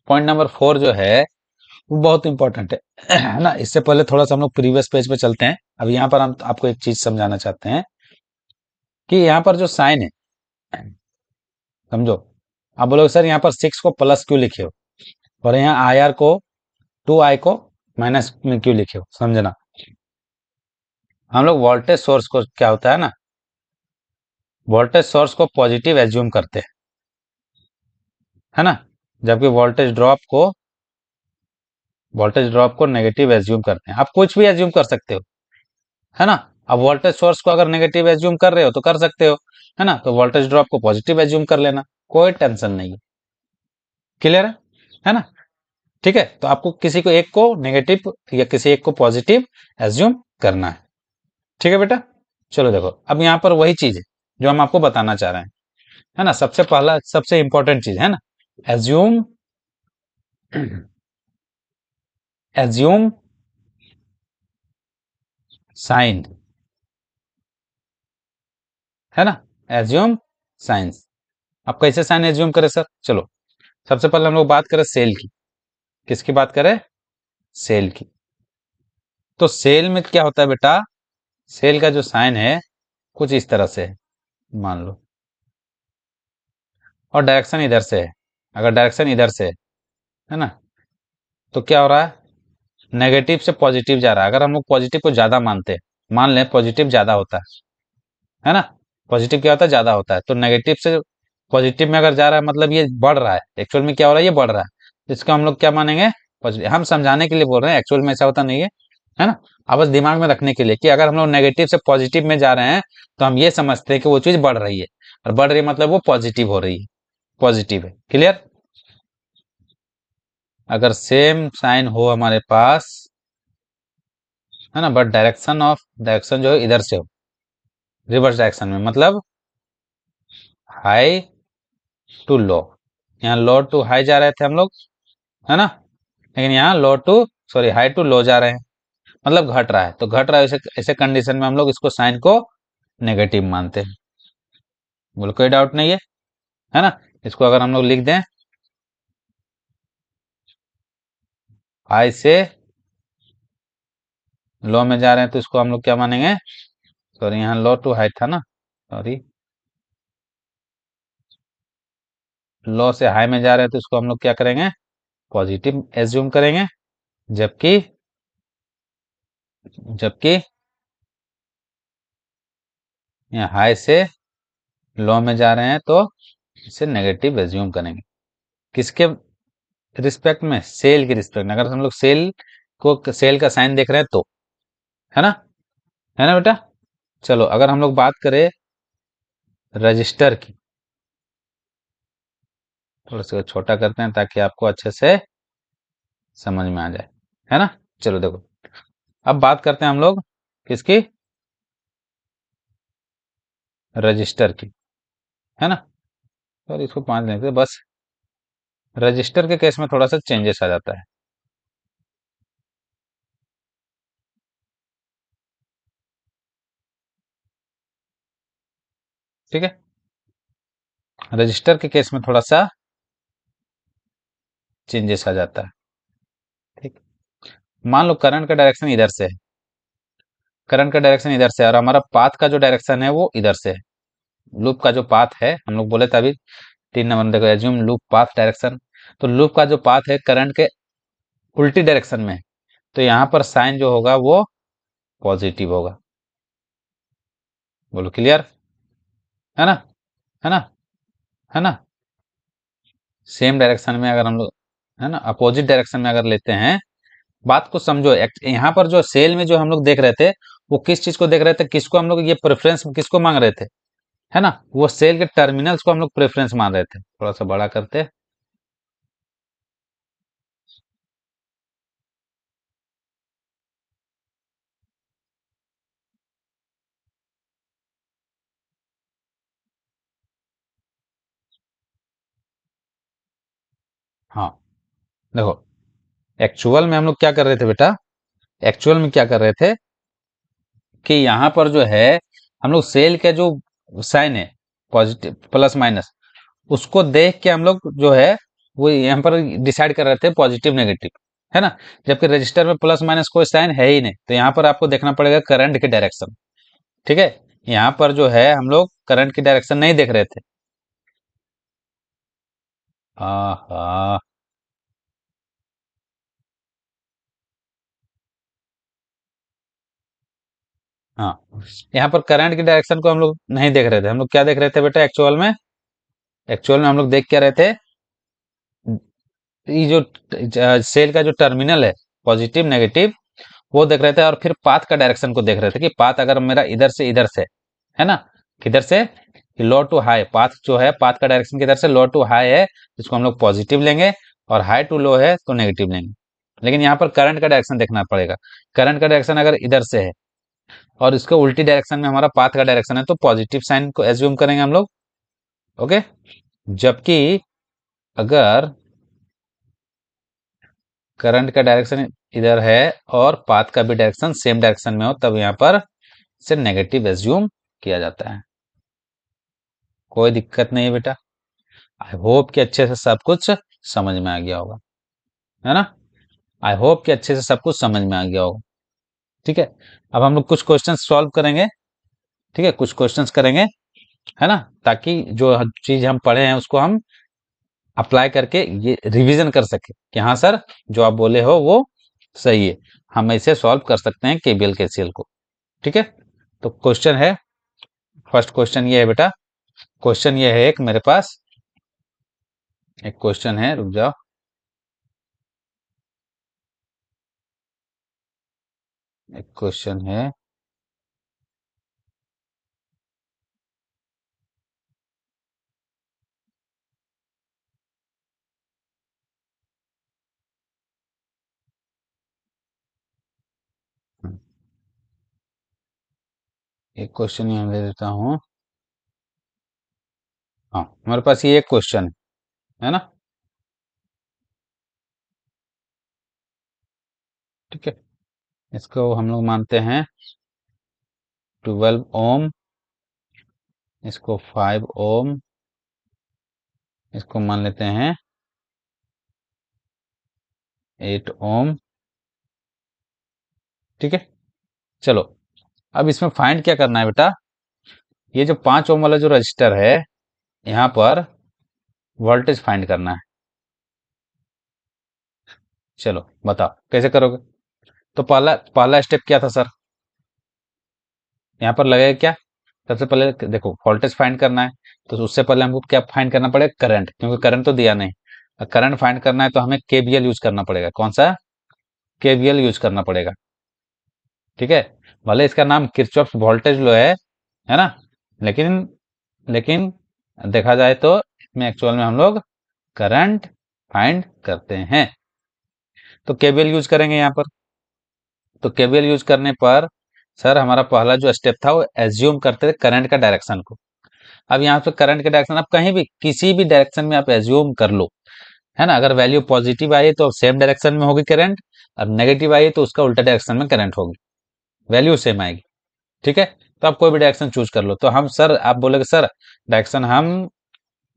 पॉइंट नंबर 4 जो है वो बहुत इंपॉर्टेंट है ना। इससे पहले थोड़ा सा हम लोग प्रीवियस पेज पे चलते हैं। अब यहाँ पर हम आपको एक चीज समझाना चाहते हैं कि यहाँ पर जो साइन है, समझो, आप बोलोगे सर यहाँ पर 6 को प्लस क्यों लिखे हो, और यहाँ आई आर को, 2i को माइनस में क्यों लिखे हो, समझना। हम लोग वोल्टेज सोर्स को, क्या होता है ना, वोल्टेज सोर्स को पॉजिटिव एज्यूम करते हैं, है ना, जबकि वोल्टेज ड्रॉप को नेगेटिव एज्यूम करते हैं। आप कुछ भी एज्यूम कर सकते हो, है ना। अब वोल्टेज सोर्स को अगर नेगेटिव एज्यूम कर रहे हो तो कर सकते हो, है ना। तो वोल्टेज ड्रॉप को पॉजिटिव एज्यूम कर लेना, कोई टेंशन नहीं है। क्लियर है ना। ठीक है, तो आपको किसी को एक को नेगेटिव या किसी एक को पॉजिटिव एज्यूम करना है। ठीक है बेटा, चलो देखो, अब यहाँ पर वही चीज है जो हम आपको बताना चाह रहे हैं, है ना। सबसे पहला, सबसे इंपॉर्टेंट चीज है ना, एज्यूम, एज्यूम साइन, है ना, एज्यूम साइंस। अब कैसे साइन एज्यूम करें सर, चलो सबसे पहले हम लोग बात करें सेल की। किसकी बात करें, सेल की। तो सेल में क्या होता है बेटा, सेल का जो साइन है कुछ इस तरह से है, मान लो, और डायरेक्शन इधर से है। अगर डायरेक्शन इधर से है ना, तो क्या हो रहा है, नेगेटिव से पॉजिटिव जा रहा है। अगर हम लोग पॉजिटिव को ज्यादा मानते हैं, मान लें पॉजिटिव ज्यादा होता है ना, पॉजिटिव क्या होता है, ज्यादा होता है, तो नेगेटिव से पॉजिटिव में अगर जा रहा है मतलब ये बढ़ रहा है। एक्चुअल में क्या हो रहा है, ये बढ़ रहा है, तो इसका हम लोग क्या मानेंगे, पॉजिटिव। हम समझाने के लिए बोल रहे हैं, एक्चुअल में ऐसा होता नहीं है ना। अब बस दिमाग में रखने के लिए कि अगर हम लोग नेगेटिव से पॉजिटिव में जा रहे हैं तो हम ये समझते हैं कि वो चीज बढ़ रही है, और बढ़ रही है मतलब वो पॉजिटिव हो रही है, पॉजिटिव है। क्लियर। अगर सेम साइन हो हमारे पास, है ना, बट डायरेक्शन जो है इधर से हो, रिवर्स डायरेक्शन में, मतलब हाई टू लो। यहाँ लो टू हाई जा रहे थे हम लोग, है ना, लेकिन यहाँ लो to, sorry, high to low जा रहे हैं, मतलब घट रहा है। तो घट रहा है, ऐसे ऐसे कंडीशन में हम लोग इसको साइन को नेगेटिव मानते हैं। बोलो कोई डाउट नहीं है ना। इसको अगर हम लोग लिख दें, हाई से लो में जा रहे हैं तो इसको हम लोग क्या मानेंगे, सॉरी यहाँ लो टू हाई था ना, सॉरी, लो से हाई में जा रहे हैं तो इसको हम लोग क्या करेंगे, पॉजिटिव एज्यूम करेंगे, जबकि जबकि यहाँ हाई से लो में जा रहे हैं तो इसे नेगेटिव एज्यूम करेंगे। किसके रिस्पेक्ट में? सेल के रिस्पेक्ट में। अगर हम लोग सेल का साइन देख रहे हैं तो, है ना, है ना बेटा। चलो अगर हम लोग बात करें रजिस्टर की, थोड़ा सा छोटा करते हैं ताकि आपको अच्छे से समझ में आ जाए, है ना। चलो देखो, अब बात करते हैं हम लोग किसकी? रजिस्टर की, है ना। और इसको 5 लेते हैं बस। रजिस्टर के केस में थोड़ा सा चेंजेस आ जाता है। ठीक है, रजिस्टर के केस में थोड़ा सा चेंजेस आ जाता है। ठीक, मान लो करंट का डायरेक्शन इधर से है, करंट का डायरेक्शन इधर से है और हमारा पाथ का जो डायरेक्शन है वो इधर से है। लूप का जो पाथ है, हम लोग बोले थे अभी 3 नंबर में, देखो एज्यूम लूप पाथ डायरेक्शन। तो लूप का जो पाथ है करंट के उल्टी डायरेक्शन में है, तो यहाँ पर साइन जो होगा वो पॉजिटिव होगा। बोलो क्लियर, है ना, है ना, है ना। सेम डायरेक्शन में अगर हम लोग, है ना, अपोजिट डायरेक्शन में अगर लेते हैं, बात को समझो। यहाँ पर जो सेल में जो हम लोग देख रहे थे, वो किस चीज को देख रहे थे? किसको हम लोग ये प्रेफरेंस किसको मांग रहे थे? है ना, वो सेल के टर्मिनल्स को हम लोग प्रेफरेंस मान रहे थे। थोड़ा सा बड़ा करते। हाँ देखो, एक्चुअल में हम लोग क्या कर रहे थे बेटा? एक्चुअल में क्या कर रहे थे कि यहाँ पर जो है हम लोग सेल के जो साइन है, पॉजिटिव प्लस माइनस, उसको देख के हम लोग जो है वो यहाँ पर डिसाइड कर रहे थे पॉजिटिव नेगेटिव, है ना। जबकि रजिस्टर में प्लस माइनस कोई साइन है ही नहीं, तो यहाँ पर आपको देखना पड़ेगा करंट की डायरेक्शन। ठीक है, यहाँ पर जो है हम लोग करंट की डायरेक्शन नहीं देख रहे थे। हाँ, हाँ, यहाँ पर करंट की डायरेक्शन को हम लोग नहीं देख रहे थे। हम लोग क्या देख रहे थे बेटा एक्चुअल में? एक्चुअल में हम लोग देख क्या रहे थे? ये जो सेल का जो टर्मिनल है, पॉजिटिव नेगेटिव, वो देख रहे थे। और फिर पाथ का डायरेक्शन को देख रहे थे कि पाथ अगर मेरा इधर से, है ना, किधर से? लो टू हाई। पाथ जो है, पाथ का डायरेक्शन किधर से? लो टू हाई है, जिसको हम लोग पॉजिटिव लेंगे, और हाई टू लो है तो नेगेटिव लेंगे। लेकिन यहाँ पर करंट का डायरेक्शन देखना पड़ेगा। करंट का डायरेक्शन अगर इधर से है और इसको उल्टी डायरेक्शन में हमारा पाथ का डायरेक्शन है, तो पॉजिटिव साइन को एज्यूम करेंगे हम लोग। ओके, जबकि अगर करंट का डायरेक्शन इधर है और पाथ का भी डायरेक्शन सेम डायरेक्शन में हो, तब यहाँ पर से नेगेटिव एज्यूम किया जाता है। कोई दिक्कत नहीं है बेटा। आई होप कि अच्छे से सब कुछ समझ में आ गया होगा, है ना। आई होप कि अच्छे से सब कुछ समझ में आ गया होगा। ठीक है, अब हम लोग कुछ क्वेश्चन सॉल्व करेंगे। ठीक है, कुछ क्वेश्चंस करेंगे, है ना, ताकि जो चीज हम पढ़े हैं उसको हम अप्लाई करके ये रिवीजन कर सके कि हाँ सर, जो आप बोले हो वो सही है, हम ऐसे सॉल्व कर सकते हैं केबीएल केसीएल को। ठीक है, तो क्वेश्चन है, फर्स्ट क्वेश्चन ये है बेटा। क्वेश्चन ये है, एक मेरे पास एक क्वेश्चन है, रुक जाओ। एक क्वेश्चन है, एक क्वेश्चन यहाँ दे देता हूँ। हाँ, हमारे पास ये एक क्वेश्चन है ना। ठीक है, इसको हम लोग मानते हैं 12 ओम, इसको 5 ओम, इसको मान लेते हैं 8 ओम। ठीक है, चलो अब इसमें फाइंड क्या करना है बेटा? ये जो 5 ओम वाला जो रजिस्टर है, यहाँ पर वोल्टेज फाइंड करना है। चलो बताओ कैसे करोगे। तो पहला पहला स्टेप क्या था सर, यहाँ पर लगेगा क्या, सबसे पहले देखो वोल्टेज फाइंड करना है, तो उससे पहले हमको क्या फाइंड करना पड़ेगा, करंट, क्योंकि करंट तो दिया नहीं। करंट फाइंड करना है तो हमें केवीएल यूज करना पड़ेगा। कौन सा, केवीएल यूज करना पड़ेगा। ठीक है, भले इसका नाम किरचॉफ वोल्टेज लॉ है ना, लेकिन लेकिन देखा जाए तो इसमें एक्चुअल में हम लोग करंट फाइंड करते हैं। तो केवीएल यूज करेंगे यहाँ पर। तो केवीएल यूज करने पर सर हमारा पहला जो स्टेप था वो एज्यूम करते थे करंट का डायरेक्शन को। अब यहाँ पे करंट का डायरेक्शन आप कहीं भी किसी भी डायरेक्शन में आप एज्यूम कर लो, है ना। अगर वैल्यू पॉजिटिव आई तो सेम डायरेक्शन में होगी करंट, और नेगेटिव आई तो उसका उल्टा डायरेक्शन में करंट होगी, वैल्यू सेम आएगी। ठीक है, तो आप कोई भी डायरेक्शन चूज कर लो। तो हम सर, आप बोलेगे सर डायरेक्शन हम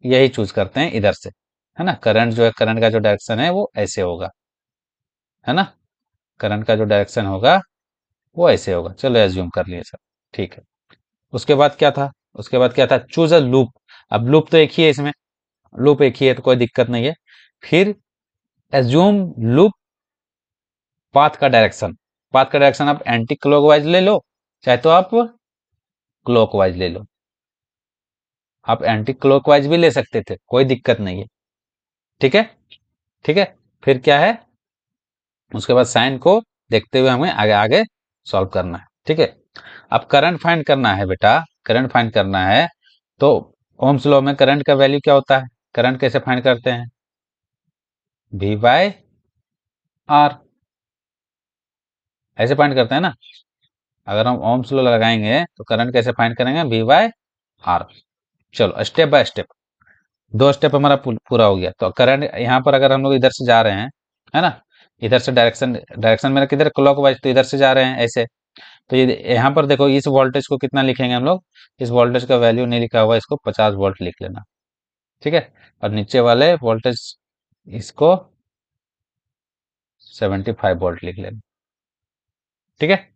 यही चूज करते हैं इधर से, है ना। करंट जो है, करंट का जो डायरेक्शन है वो ऐसे होगा, है ना। करंट का जो डायरेक्शन होगा वो ऐसे होगा। चलो एज्यूम कर लिए सर, ठीक है। उसके बाद क्या था, उसके बाद क्या था, चूज अ लूप। अब लूप तो एक ही है इसमें, लूप एक ही है तो कोई दिक्कत नहीं है। फिर एज्यूम लूप पाथ का डायरेक्शन। पाथ का डायरेक्शन आप एंटी क्लॉकवाइज ले लो, चाहे तो आप क्लॉकवाइज ले लो। आप एंटी क्लॉकवाइज भी ले सकते थे, कोई दिक्कत नहीं है। ठीक है, ठीक है। फिर क्या है, उसके बाद साइन को देखते हुए हमें आगे आगे सॉल्व करना है। ठीक है, अब करंट फाइंड करना है बेटा, करंट फाइंड करना है। तो ओम्स लॉ में करंट का वैल्यू क्या होता है, करंट कैसे फाइंड करते हैं, V बाय आर, ऐसे फाइंड करते हैं ना। अगर हम ओम्स लॉ लगाएंगे तो करंट कैसे फाइंड करेंगे, V बाय आर। चलो स्टेप बाय स्टेप, दो स्टेप हमारा पूरा हो गया। तो करंट यहाँ पर अगर हम लोग इधर से जा रहे हैं, है ना, इधर से डायरेक्शन, डायरेक्शन मेरा किधर क्लॉकवाइज, तो इधर से जा रहे हैं ऐसे। तो ये यहाँ पर देखो, इस वोल्टेज को कितना लिखेंगे हम लोग, इस वोल्टेज का वैल्यू नहीं लिखा हुआ, इसको 50 वोल्ट लिख लेना। ठीक है, और नीचे वाले वोल्टेज इसको 75 वोल्ट लिख लेना। ठीक है,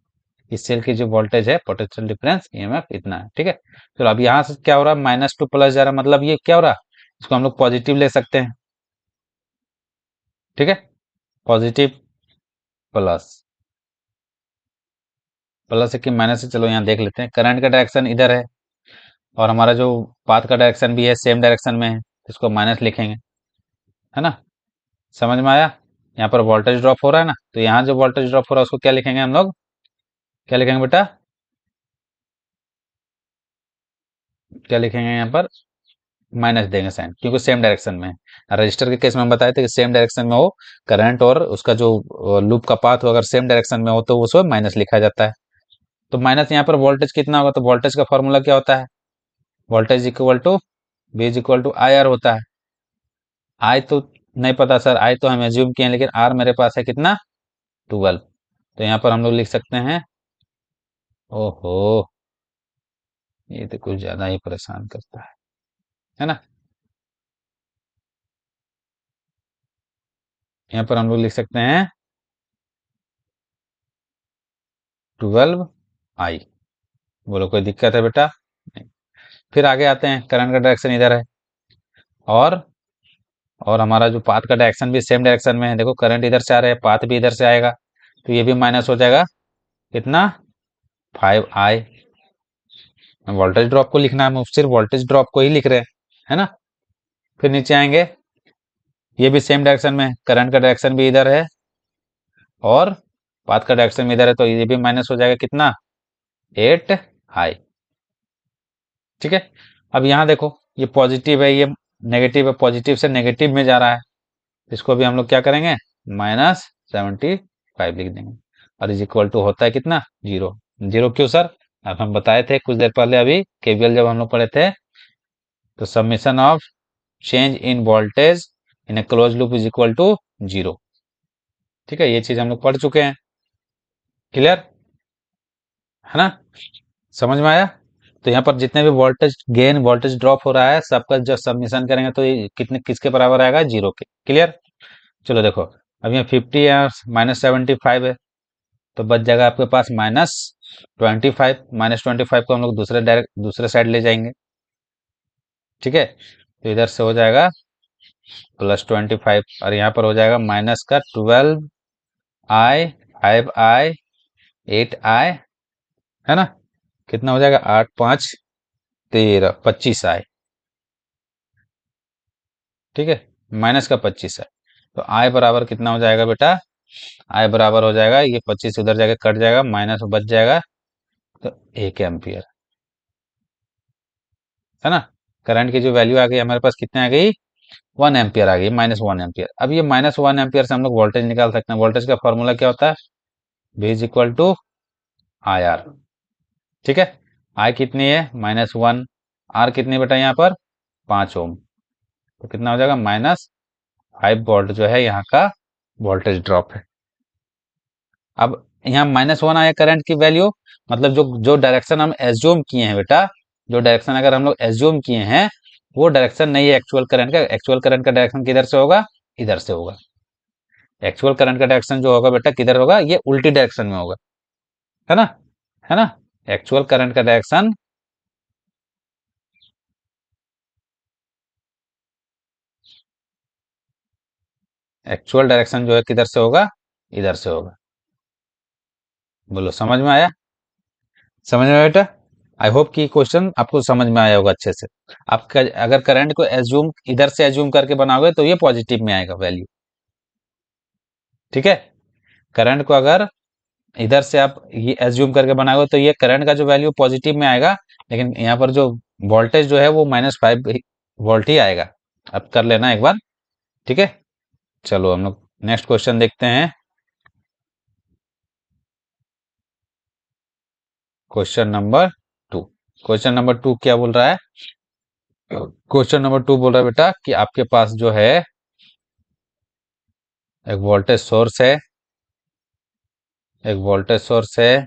इस सेल की जो वोल्टेज है, पोटेंशियल डिफरेंस ईएमएफ इतना है। ठीक है, चलो अब यहाँ से क्या हो रहा है, -2 प्लस जा रहा है, मतलब ये क्या हो रहा है, इसको हम लोग पॉजिटिव ले सकते हैं। ठीक है, पॉजिटिव प्लस, प्लस है कि माइनस है, चलो यहाँ देख लेते हैं। करंट का डायरेक्शन इधर है और हमारा जो पाथ का डायरेक्शन भी है सेम डायरेक्शन में है, इसको माइनस लिखेंगे, है ना। समझ में आया, यहाँ पर वोल्टेज ड्रॉप हो रहा है ना, तो यहाँ जो वोल्टेज ड्रॉप हो रहा है उसको क्या लिखेंगे हम लोग, क्या लिखेंगे बेटा, क्या लिखेंगे यहाँ पर, माइनस देंगे साइन, क्योंकि सेम डायरेक्शन में है। रजिस्टर के केस में हम बताए थे कि सेम डायरेक्शन में हो करंट और उसका जो लूप का पाथ हो, अगर सेम डायरेक्शन में हो तो उसको माइनस लिखा जाता है। तो माइनस यहाँ पर वोल्टेज कितना होगा, तो वोल्टेज का फॉर्मूला क्या होता है, voltage equal to V is equal to I R होता है। आई तो नहीं पता सर, आई तो हम एज्यूम किए हैं, लेकिन आर मेरे पास है कितना, 12। तो यहाँ पर हम लोग लिख सकते हैं, ओहो ये तो कुछ ज्यादा ही परेशान करता है ना। यहाँ पर हम लोग लिख सकते हैं 12 I। बोलो कोई दिक्कत है बेटा, नहीं। फिर आगे आते हैं, करंट का डायरेक्शन इधर है, और हमारा जो पाथ का डायरेक्शन भी सेम डायरेक्शन में है। देखो करंट इधर से आ रहा है, पाथ भी इधर से आएगा, तो ये भी माइनस हो जाएगा कितना, 5I। वोल्टेज ड्रॉप को लिखना है, हम सिर्फ वोल्टेज ड्रॉप को ही लिख रहे हैं, है ना। फिर नीचे आएंगे, ये भी सेम डायरेक्शन में है, करंट का डायरेक्शन भी इधर है और पाथ का डायरेक्शन भी इधर है, तो ये भी माइनस हो जाएगा कितना, 8I। ठीक है, अब यहाँ देखो ये पॉजिटिव है, ये नेगेटिव है, पॉजिटिव से नेगेटिव में जा रहा है, इसको भी हम लोग क्या करेंगे, -75 लिख देंगे, और इज इक्वल टू होता है कितना, 0। 0 क्यों सर, अब हम बताए थे कुछ देर पहले, अभी केवीएल जब हम लोग पढ़े थे, तो summation of change in voltage in a close loop is equal to 0। ठीक है, ये चीज हम लोग पढ़ चुके हैं, क्लियर है ना, समझ में आया। तो यहाँ पर जितने भी वोल्टेज गेन वोल्टेज ड्रॉप हो रहा है, सबका जब सबमिशन करेंगे तो ये कितने किसके बराबर आएगा, 0 के। क्लियर, चलो देखो, अब यहाँ 50 है, -75 है, तो बच जाएगा आपके पास -25। -25 को हम लोग दूसरे डायरेक्ट दूसरे साइड ले जाएंगे। ठीक है, तो इधर से हो जाएगा प्लस 25 और यहाँ पर हो जाएगा माइनस का 12i, 5i, 8i, है ना। कितना हो जाएगा 8 5 13, 25i। ठीक है, माइनस का 25 है। तो आई बराबर कितना हो जाएगा बेटा, आई बराबर हो जाएगा, ये 25 उधर जाके कट जाएगा, माइनस बच जाएगा, तो 1 एम्पियर, है ना। करंट की जो वैल्यू आ गई हमारे पास कितने आ गई, 1 एम्पियर आ गई, -1 एम्पियर। अब ये -1 एम्पियर से हम लोग वोल्टेज निकाल सकते हैं। वोल्टेज का फॉर्मूला क्या होता है, V is equal to I R. ठीक है, आई कितनी है -1, आर कितनी बेटा यहाँ पर 5 ओम, तो कितना हो जाएगा -5 वोल्ट जो है यहाँ का वोल्टेज ड्रॉप है। अब यहाँ -1 आया करंट की वैल्यू, मतलब जो जो डायरेक्शन हम एज्यूम किए हैं बेटा, जो डायरेक्शन अगर हम लोग एज्यूम किए हैं वो डायरेक्शन नहीं है एक्चुअल करंट का। एक्चुअल करंट का डायरेक्शन किधर से होगा, इधर से होगा। एक्चुअल करंट का डायरेक्शन जो होगा बेटा किधर होगा, ये उल्टी डायरेक्शन में होगा, है ना, है ना। एक्चुअल करंट का डायरेक्शन एक्चुअल डायरेक्शन जो है किधर से होगा, इधर से होगा। बोलो समझ में आया, समझ में आया बेटा। आई होप कि क्वेश्चन आपको समझ में आया होगा अच्छे से। आप अगर करंट को एज्यूम इधर से एज्यूम करके बनाओगे तो ये पॉजिटिव में आएगा वैल्यू। ठीक है, करंट को अगर इधर से आप ये एज्यूम करके बनाओगे तो ये करंट का जो वैल्यू पॉजिटिव में आएगा, लेकिन यहाँ पर जो वोल्टेज जो है वो -5 वोल्ट ही आएगा। अब कर लेना एक बार, ठीक है। चलो हम लोग नेक्स्ट क्वेश्चन देखते हैं। Question number 2। क्वेश्चन नंबर 2 क्या बोल रहा है, क्वेश्चन नंबर 2 बोल रहा है बेटा कि आपके पास जो है एक वोल्टेज सोर्स है, एक वोल्टेज सोर्स है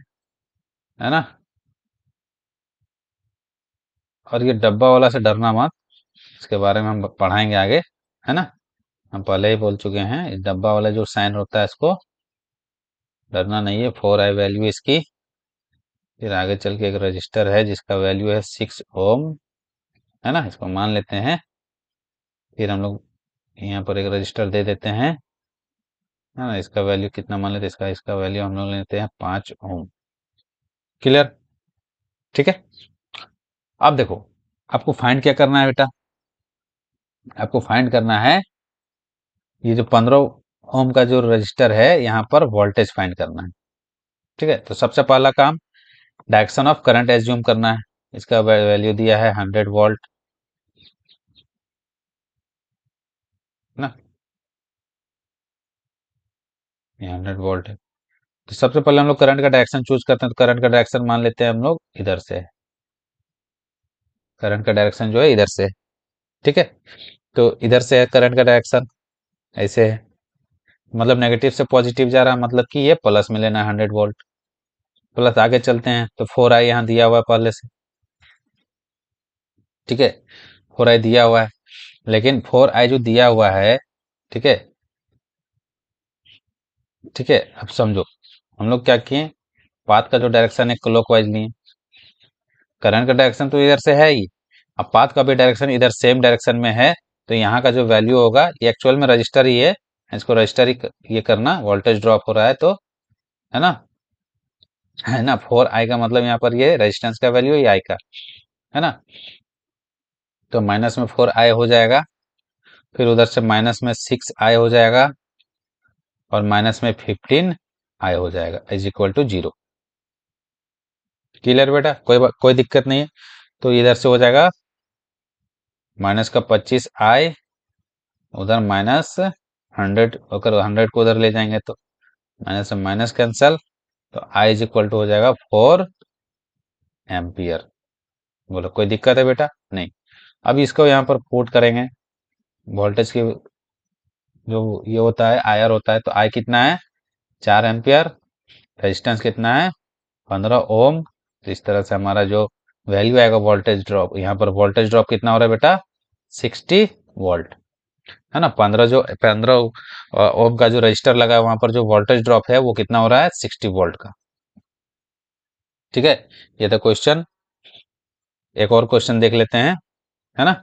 ना। और ये डब्बा वाला से डरना मत, इसके बारे में हम पढ़ाएंगे आगे, है ना। हम पहले ही बोल चुके हैं, इस डब्बा वाला जो साइन होता है इसको डरना नहीं है। 4i वैल्यू इसकी। फिर आगे चल के एक रजिस्टर है जिसका वैल्यू है 6 ओम, है ना, इसको मान लेते हैं। फिर हम लोग यहाँ पर एक रजिस्टर दे देते हैं, है ना, इसका वैल्यू कितना मान लेते हैं, इसका इसका वैल्यू हम लोग लेते हैं 5 ओम। क्लियर, ठीक है। अब देखो, आपको फाइंड क्या करना है बेटा, आपको फाइंड करना है ये जो 15 ओम का जो रजिस्टर है यहाँ पर वोल्टेज फाइंड करना है। ठीक है, तो सबसे पहला काम डायरेक्शन ऑफ करंट एज्यूम करना है। इसका वैल्यू दिया है 100 वोल्ट, ना, ये 100 वोल्ट है। तो सबसे पहले हम लोग करंट का डायरेक्शन चूज करते हैं, तो करंट का डायरेक्शन मान लेते हैं हम लोग इधर से, करंट का डायरेक्शन जो है इधर से। ठीक है, तो इधर से है करंट का डायरेक्शन, ऐसे है, मतलब नेगेटिव से पॉजिटिव जा रहा है, मतलब कि ये प्लस में लेना है 100 वोल्ट। प्लस आगे चलते हैं तो 4i यहाँ दिया हुआ है पहले से। ठीक है, 4i दिया हुआ है, लेकिन 4i जो दिया हुआ है, ठीक है, ठीक है, अब समझो हम लोग क्या किए, पाथ का जो डायरेक्शन है क्लॉकवाइज लिए। करंट का डायरेक्शन तो इधर से है ही, अब पाथ का भी डायरेक्शन इधर सेम डायरेक्शन में है, तो यहाँ का जो वैल्यू होगा ये एक्चुअल में रजिस्टर ही है, इसको रजिस्टर ही ये करना, वोल्टेज ड्रॉप हो रहा है तो, है ना, है ना। 4i का मतलब यहाँ पर ये रेजिस्टेंस का वैल्यू ही आई का, है ना। तो माइनस में 4i हो जाएगा, फिर उधर से माइनस में 6i हो जाएगा, और माइनस में 15i हो जाएगा, इज इक्वल टू 0। क्लियर बेटा, कोई दिक्कत नहीं है। तो इधर से हो जाएगा माइनस का 25i, उधर -100 होकर 100 को उधर ले जाएंगे तो माइनस से माइनस कैंसल, तो i इज इक्वल टू हो जाएगा 4 एम्पियर। बोलो कोई दिक्कत है बेटा, नहीं। अब इसको यहाँ पर पुट करेंगे, वोल्टेज की जो ये होता है आयर होता है, तो आई कितना है 4 एम्पियर, रेजिस्टेंस कितना है 15 ओम। तो इस तरह से हमारा जो वैल्यू आएगा वोल्टेज ड्रॉप, यहाँ पर वोल्टेज ड्रॉप कितना हो रहा है बेटा 60 वोल्ट, है ना। 15 ओम का जो रजिस्टर लगा है वहां पर जो वोल्टेज ड्रॉप है वो कितना हो रहा है 60 वोल्ट का। ठीक है, ये था क्वेश्चन। एक और क्वेश्चन देख लेते हैं, है ना,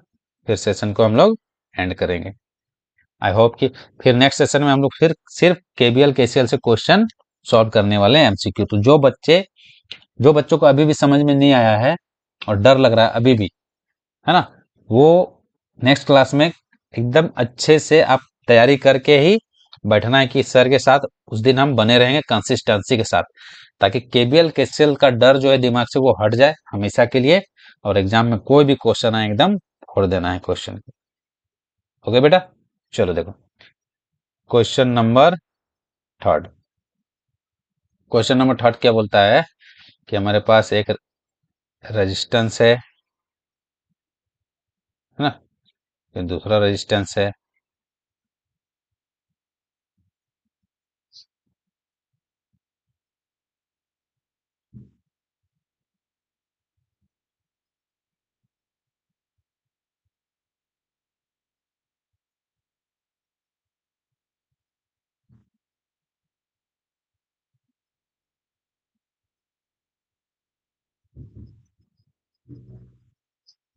फिर सेशन को हम लोग एंड करेंगे। आई होप कि फिर नेक्स्ट सेशन में हम लोग फिर सिर्फ केबीएल केसीएल से क्वेश्चन सॉल्व करने वाले हैं एमसीक्यू। तो जो बच्चों को अभी भी समझ में नहीं आया है और डर लग रहा है अभी भी, है ना, वो नेक्स्ट क्लास में एकदम अच्छे से आप तैयारी करके ही बैठना है कि सर के साथ उस दिन हम बने रहेंगे कंसिस्टेंसी के साथ, ताकि केबीएल केसीएल का डर जो है दिमाग से वो हट जाए हमेशा के लिए, और एग्जाम में कोई भी क्वेश्चन आए एकदम फोड़ देना है क्वेश्चन। ओके बेटा, चलो देखो question number third. Question number third क्या बोलता है कि हमारे पास एक रेजिस्टेंस है ना, फिर दूसरा रेजिस्टेंस है,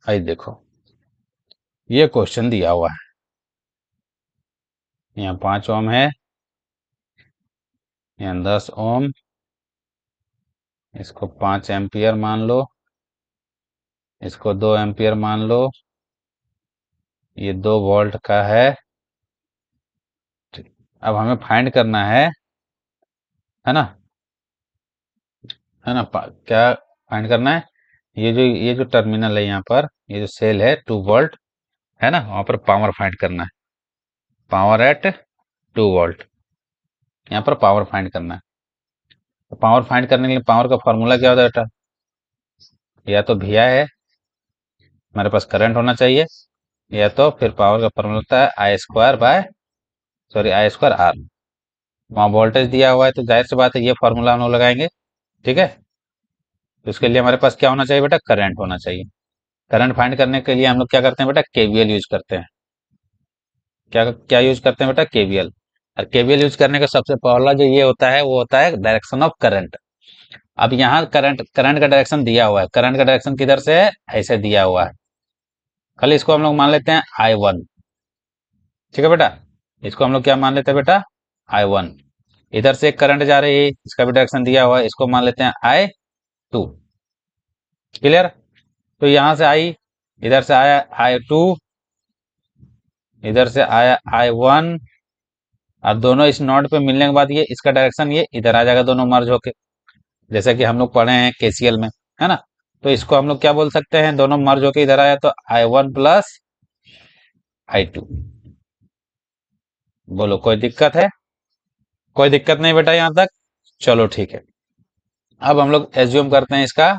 आई देखो ये क्वेश्चन दिया हुआ है, यहाँ 5 ओम है, यहाँ 10 ओम, इसको 5 एम्पियर मान लो, इसको 2 एम्पियर मान लो, ये 2 वोल्ट का है। अब हमें फाइंड करना है ना, है ना, क्या फाइंड करना है, ये जो टर्मिनल है यहाँ पर, ये जो सेल है 2 वोल्ट, है ना, वहां पर पावर फाइंड करना है, पावर एट 2 वोल्ट, यहाँ पर पावर फाइंड करना है। तो पावर फाइंड करने के लिए पावर का फॉर्मूला क्या होता है बेटा, या तो वी आई है, हमारे पास करंट होना चाहिए, या तो फिर पावर का फॉर्मूला होता है आई स्क्वायर आर। वहाँ वोल्टेज दिया हुआ है तो जाहिर सी बात है ये फॉर्मूला हम लोग लगाएंगे, ठीक है। तो इसके लिए हमारे पास क्या होना चाहिए बेटा, करंट होना चाहिए। करंट फाइंड करने के लिए हम लोग क्या करते हैं बेटा, केवीएल यूज करते हैं। क्या क्या यूज करते हैं बेटा, केवीएल। और केवीएल यूज करने का सबसे पहला जो ये होता है वो होता है डायरेक्शन ऑफ करंट। अब यहाँ करंट का डायरेक्शन दिया हुआ है, करंट का डायरेक्शन किधर से है, ऐसे दिया हुआ है, खाली इसको हम लोग मान लेते हैं I1, ठीक है बेटा। इसको हम लोग क्या मान लेते हैं बेटा, I1। इधर से एक करंट जा रही है, इसका भी डायरेक्शन दिया हुआ है, इसको मान लेते हैं I2। क्लियर। तो यहां से आई, इधर से आया I2, इधर से आया I1, और दोनों इस नोड पे मिलने के बाद ये इसका डायरेक्शन ये इधर आ जाएगा, दोनों मर्ज होके, जैसे कि हम लोग पढ़े हैं केसीएल में, है ना। तो इसको हम लोग क्या बोल सकते हैं, दोनों मर्ज होके इधर आया तो I1 प्लस I2। बोलो कोई दिक्कत है, कोई दिक्कत नहीं बेटा यहां तक, चलो ठीक है। अब हम लोग एज्यूम करते हैं इसका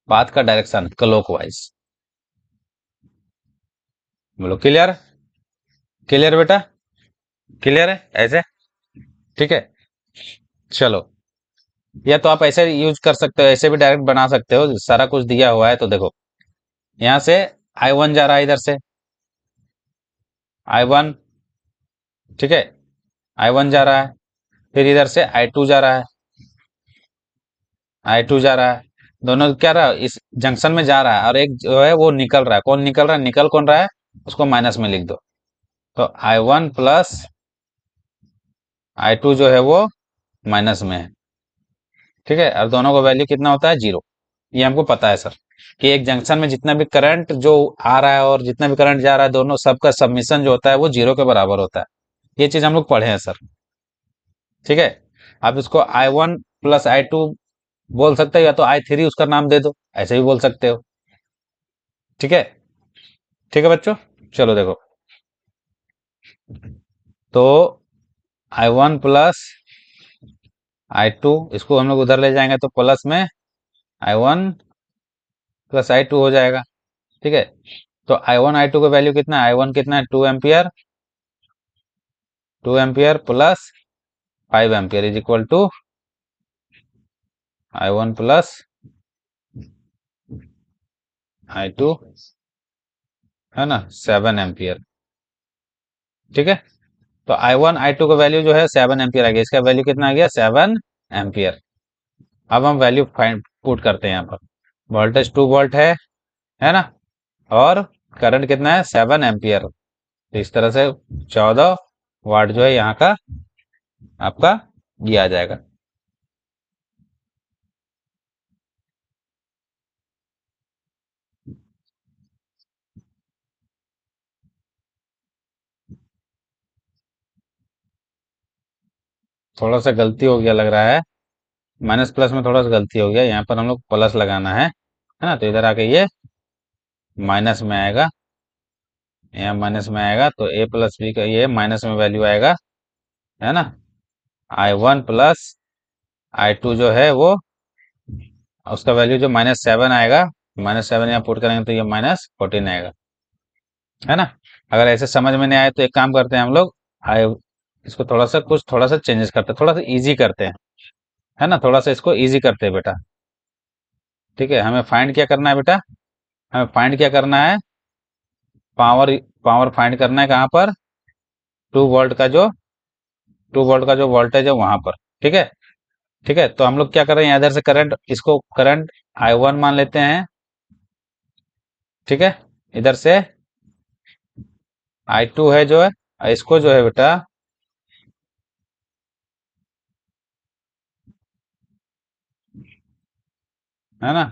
पाथ का डायरेक्शन क्लॉकवाइज। बोलो क्लियर, क्लियर बेटा, क्लियर है ऐसे, ठीक है। चलो, या तो आप ऐसे यूज कर सकते हो, ऐसे भी डायरेक्ट बना सकते हो, सारा कुछ दिया हुआ है तो देखो, यहां से I1 जा रहा है, इधर से I1, ठीक है, I1 जा रहा है, फिर इधर से I2 जा रहा है, I2 जा रहा है, दोनों क्या रहा है, इस जंक्शन में जा रहा है, और एक जो है वो निकल रहा है, कौन निकल रहा है, निकल कौन रहा है, उसको माइनस में लिख दो, तो I1 प्लस I2 जो है वो माइनस में है, ठीक है, और दोनों का वैल्यू कितना होता है, 0। ये हमको पता है सर कि एक जंक्शन में जितना भी करंट जो आ रहा है और जितना भी करंट जा रहा है, दोनों सबका सबमिशन जो होता है वो 0 के बराबर होता है। ये चीज हम लोग पढ़े हैं सर, ठीक है। आप इसको I1 प्लस I2 बोल सकते हो, या तो I3 उसका नाम दे दो, ऐसे भी बोल सकते हो, ठीक है, ठीक है बच्चों। चलो देखो, तो I1 प्लस I2, इसको हम लोग उधर ले जाएंगे तो प्लस में I1 प्लस I2 हो जाएगा, ठीक है। तो I1 I2 का वैल्यू कितना है, I1 कितना है, 2 ampere, 2 ampere plus 5 ampere is equal to I1 plus I2, है ना, 7 एम्पियर, ठीक है। तो I1 I2 का वैल्यू जो है 7 एम्पियर आ गया, इसका वैल्यू कितना आ गया, 7 एम्पियर। अब हम वैल्यू फाइंड पुट करते हैं यहाँ पर, वोल्टेज 2 वोल्ट है ना, और करंट कितना है, 7 एम्पियर, तो इस तरह से 14 वाट जो है यहाँ का आपका ये आ जाएगा। थोड़ा सा गलती हो गया लग रहा है, माइनस प्लस में थोड़ा सा गलती हो गया, यहाँ पर हम लोग प्लस लगाना है ना। तो इधर आके ये माइनस में आएगा, यहाँ माइनस में आएगा, तो ए प्लस बी का ये माइनस में वैल्यू आएगा, है ना। I1 प्लस I2 जो है वो उसका वैल्यू जो -7 आएगा, -7 यहाँ पुट करेंगे तो ये -14 आएगा, है ना। अगर ऐसे समझ में नहीं आए तो एक काम करते हैं हम लोग, आई इसको थोड़ा सा चेंजेस करते हैं, थोड़ा सा इजी करते हैं, है ना। थोड़ा सा इसको इजी करते हैं बेटा। ठीक है, हमें फाइंड क्या करना है बेटा, हमें फाइंड क्या करना है, पावर पावर फाइंड करना है कहाँ पर, 2 वोल्ट का जो 2 वोल्ट का जो वोल्टेज है वहां पर। ठीक है, ठीक है। तो हम लोग क्या कर रहे हैं, इधर से करंट, इसको करंट I1 मान लेते हैं। ठीक है, इधर से I2 है जो है, इसको जो है बेटा, है ना,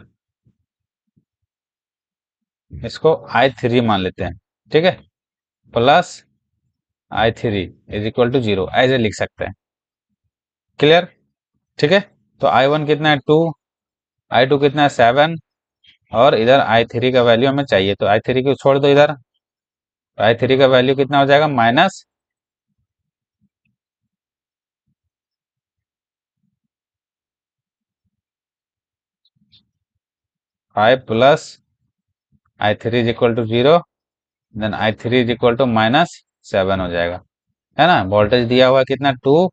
इसको I3 मान लेते हैं। ठीक है, plus I3 is equal to 0 ऐसे लिख सकते हैं। क्लियर। ठीक है, तो I1 कितना है 2, I2 कितना है 7, और इधर I3 का वैल्यू हमें चाहिए, तो I3 को छोड़ दो इधर, I3 का वैल्यू कितना हो जाएगा, -5 plus I3 is equal to 0, then I3 is equal to -7 हो जाएगा, है ना। वोल्टेज दिया हुआ है कितना 2,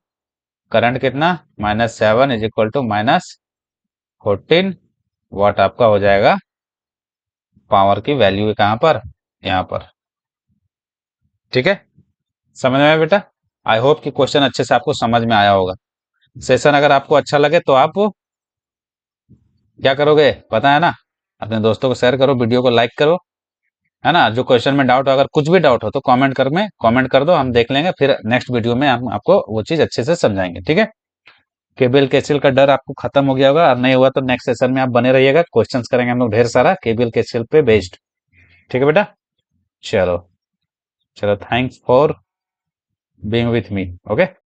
करंट कितना -7 इज इक्वल टू -14 वाट आपका हो जाएगा। पावर की वैल्यू है कहाँ पर, यहाँ पर। ठीक है, समझ में आया बेटा। आई होप कि क्वेश्चन अच्छे से आपको समझ में आया होगा। सेशन अगर आपको अच्छा लगे तो आप क्या करोगे पता है ना, अपने दोस्तों को शेयर करो, वीडियो को लाइक करो, है ना। जो क्वेश्चन में डाउट हो, अगर कुछ भी डाउट हो तो कमेंट कर दो, हम देख लेंगे, फिर नेक्स्ट वीडियो में हम आपको वो चीज अच्छे से समझाएंगे। ठीक है, केबीएल केसीएल का डर आपको खत्म हो गया होगा, और नहीं हुआ तो नेक्स्ट सेशन में आप बने रहिएगा, क्वेश्चंस करेंगे हम लोग ढेर सारा केबीएल केसीएल पे बेस्ड। ठीक है बेटा, चलो, चलो, thanks for being with me. Okay.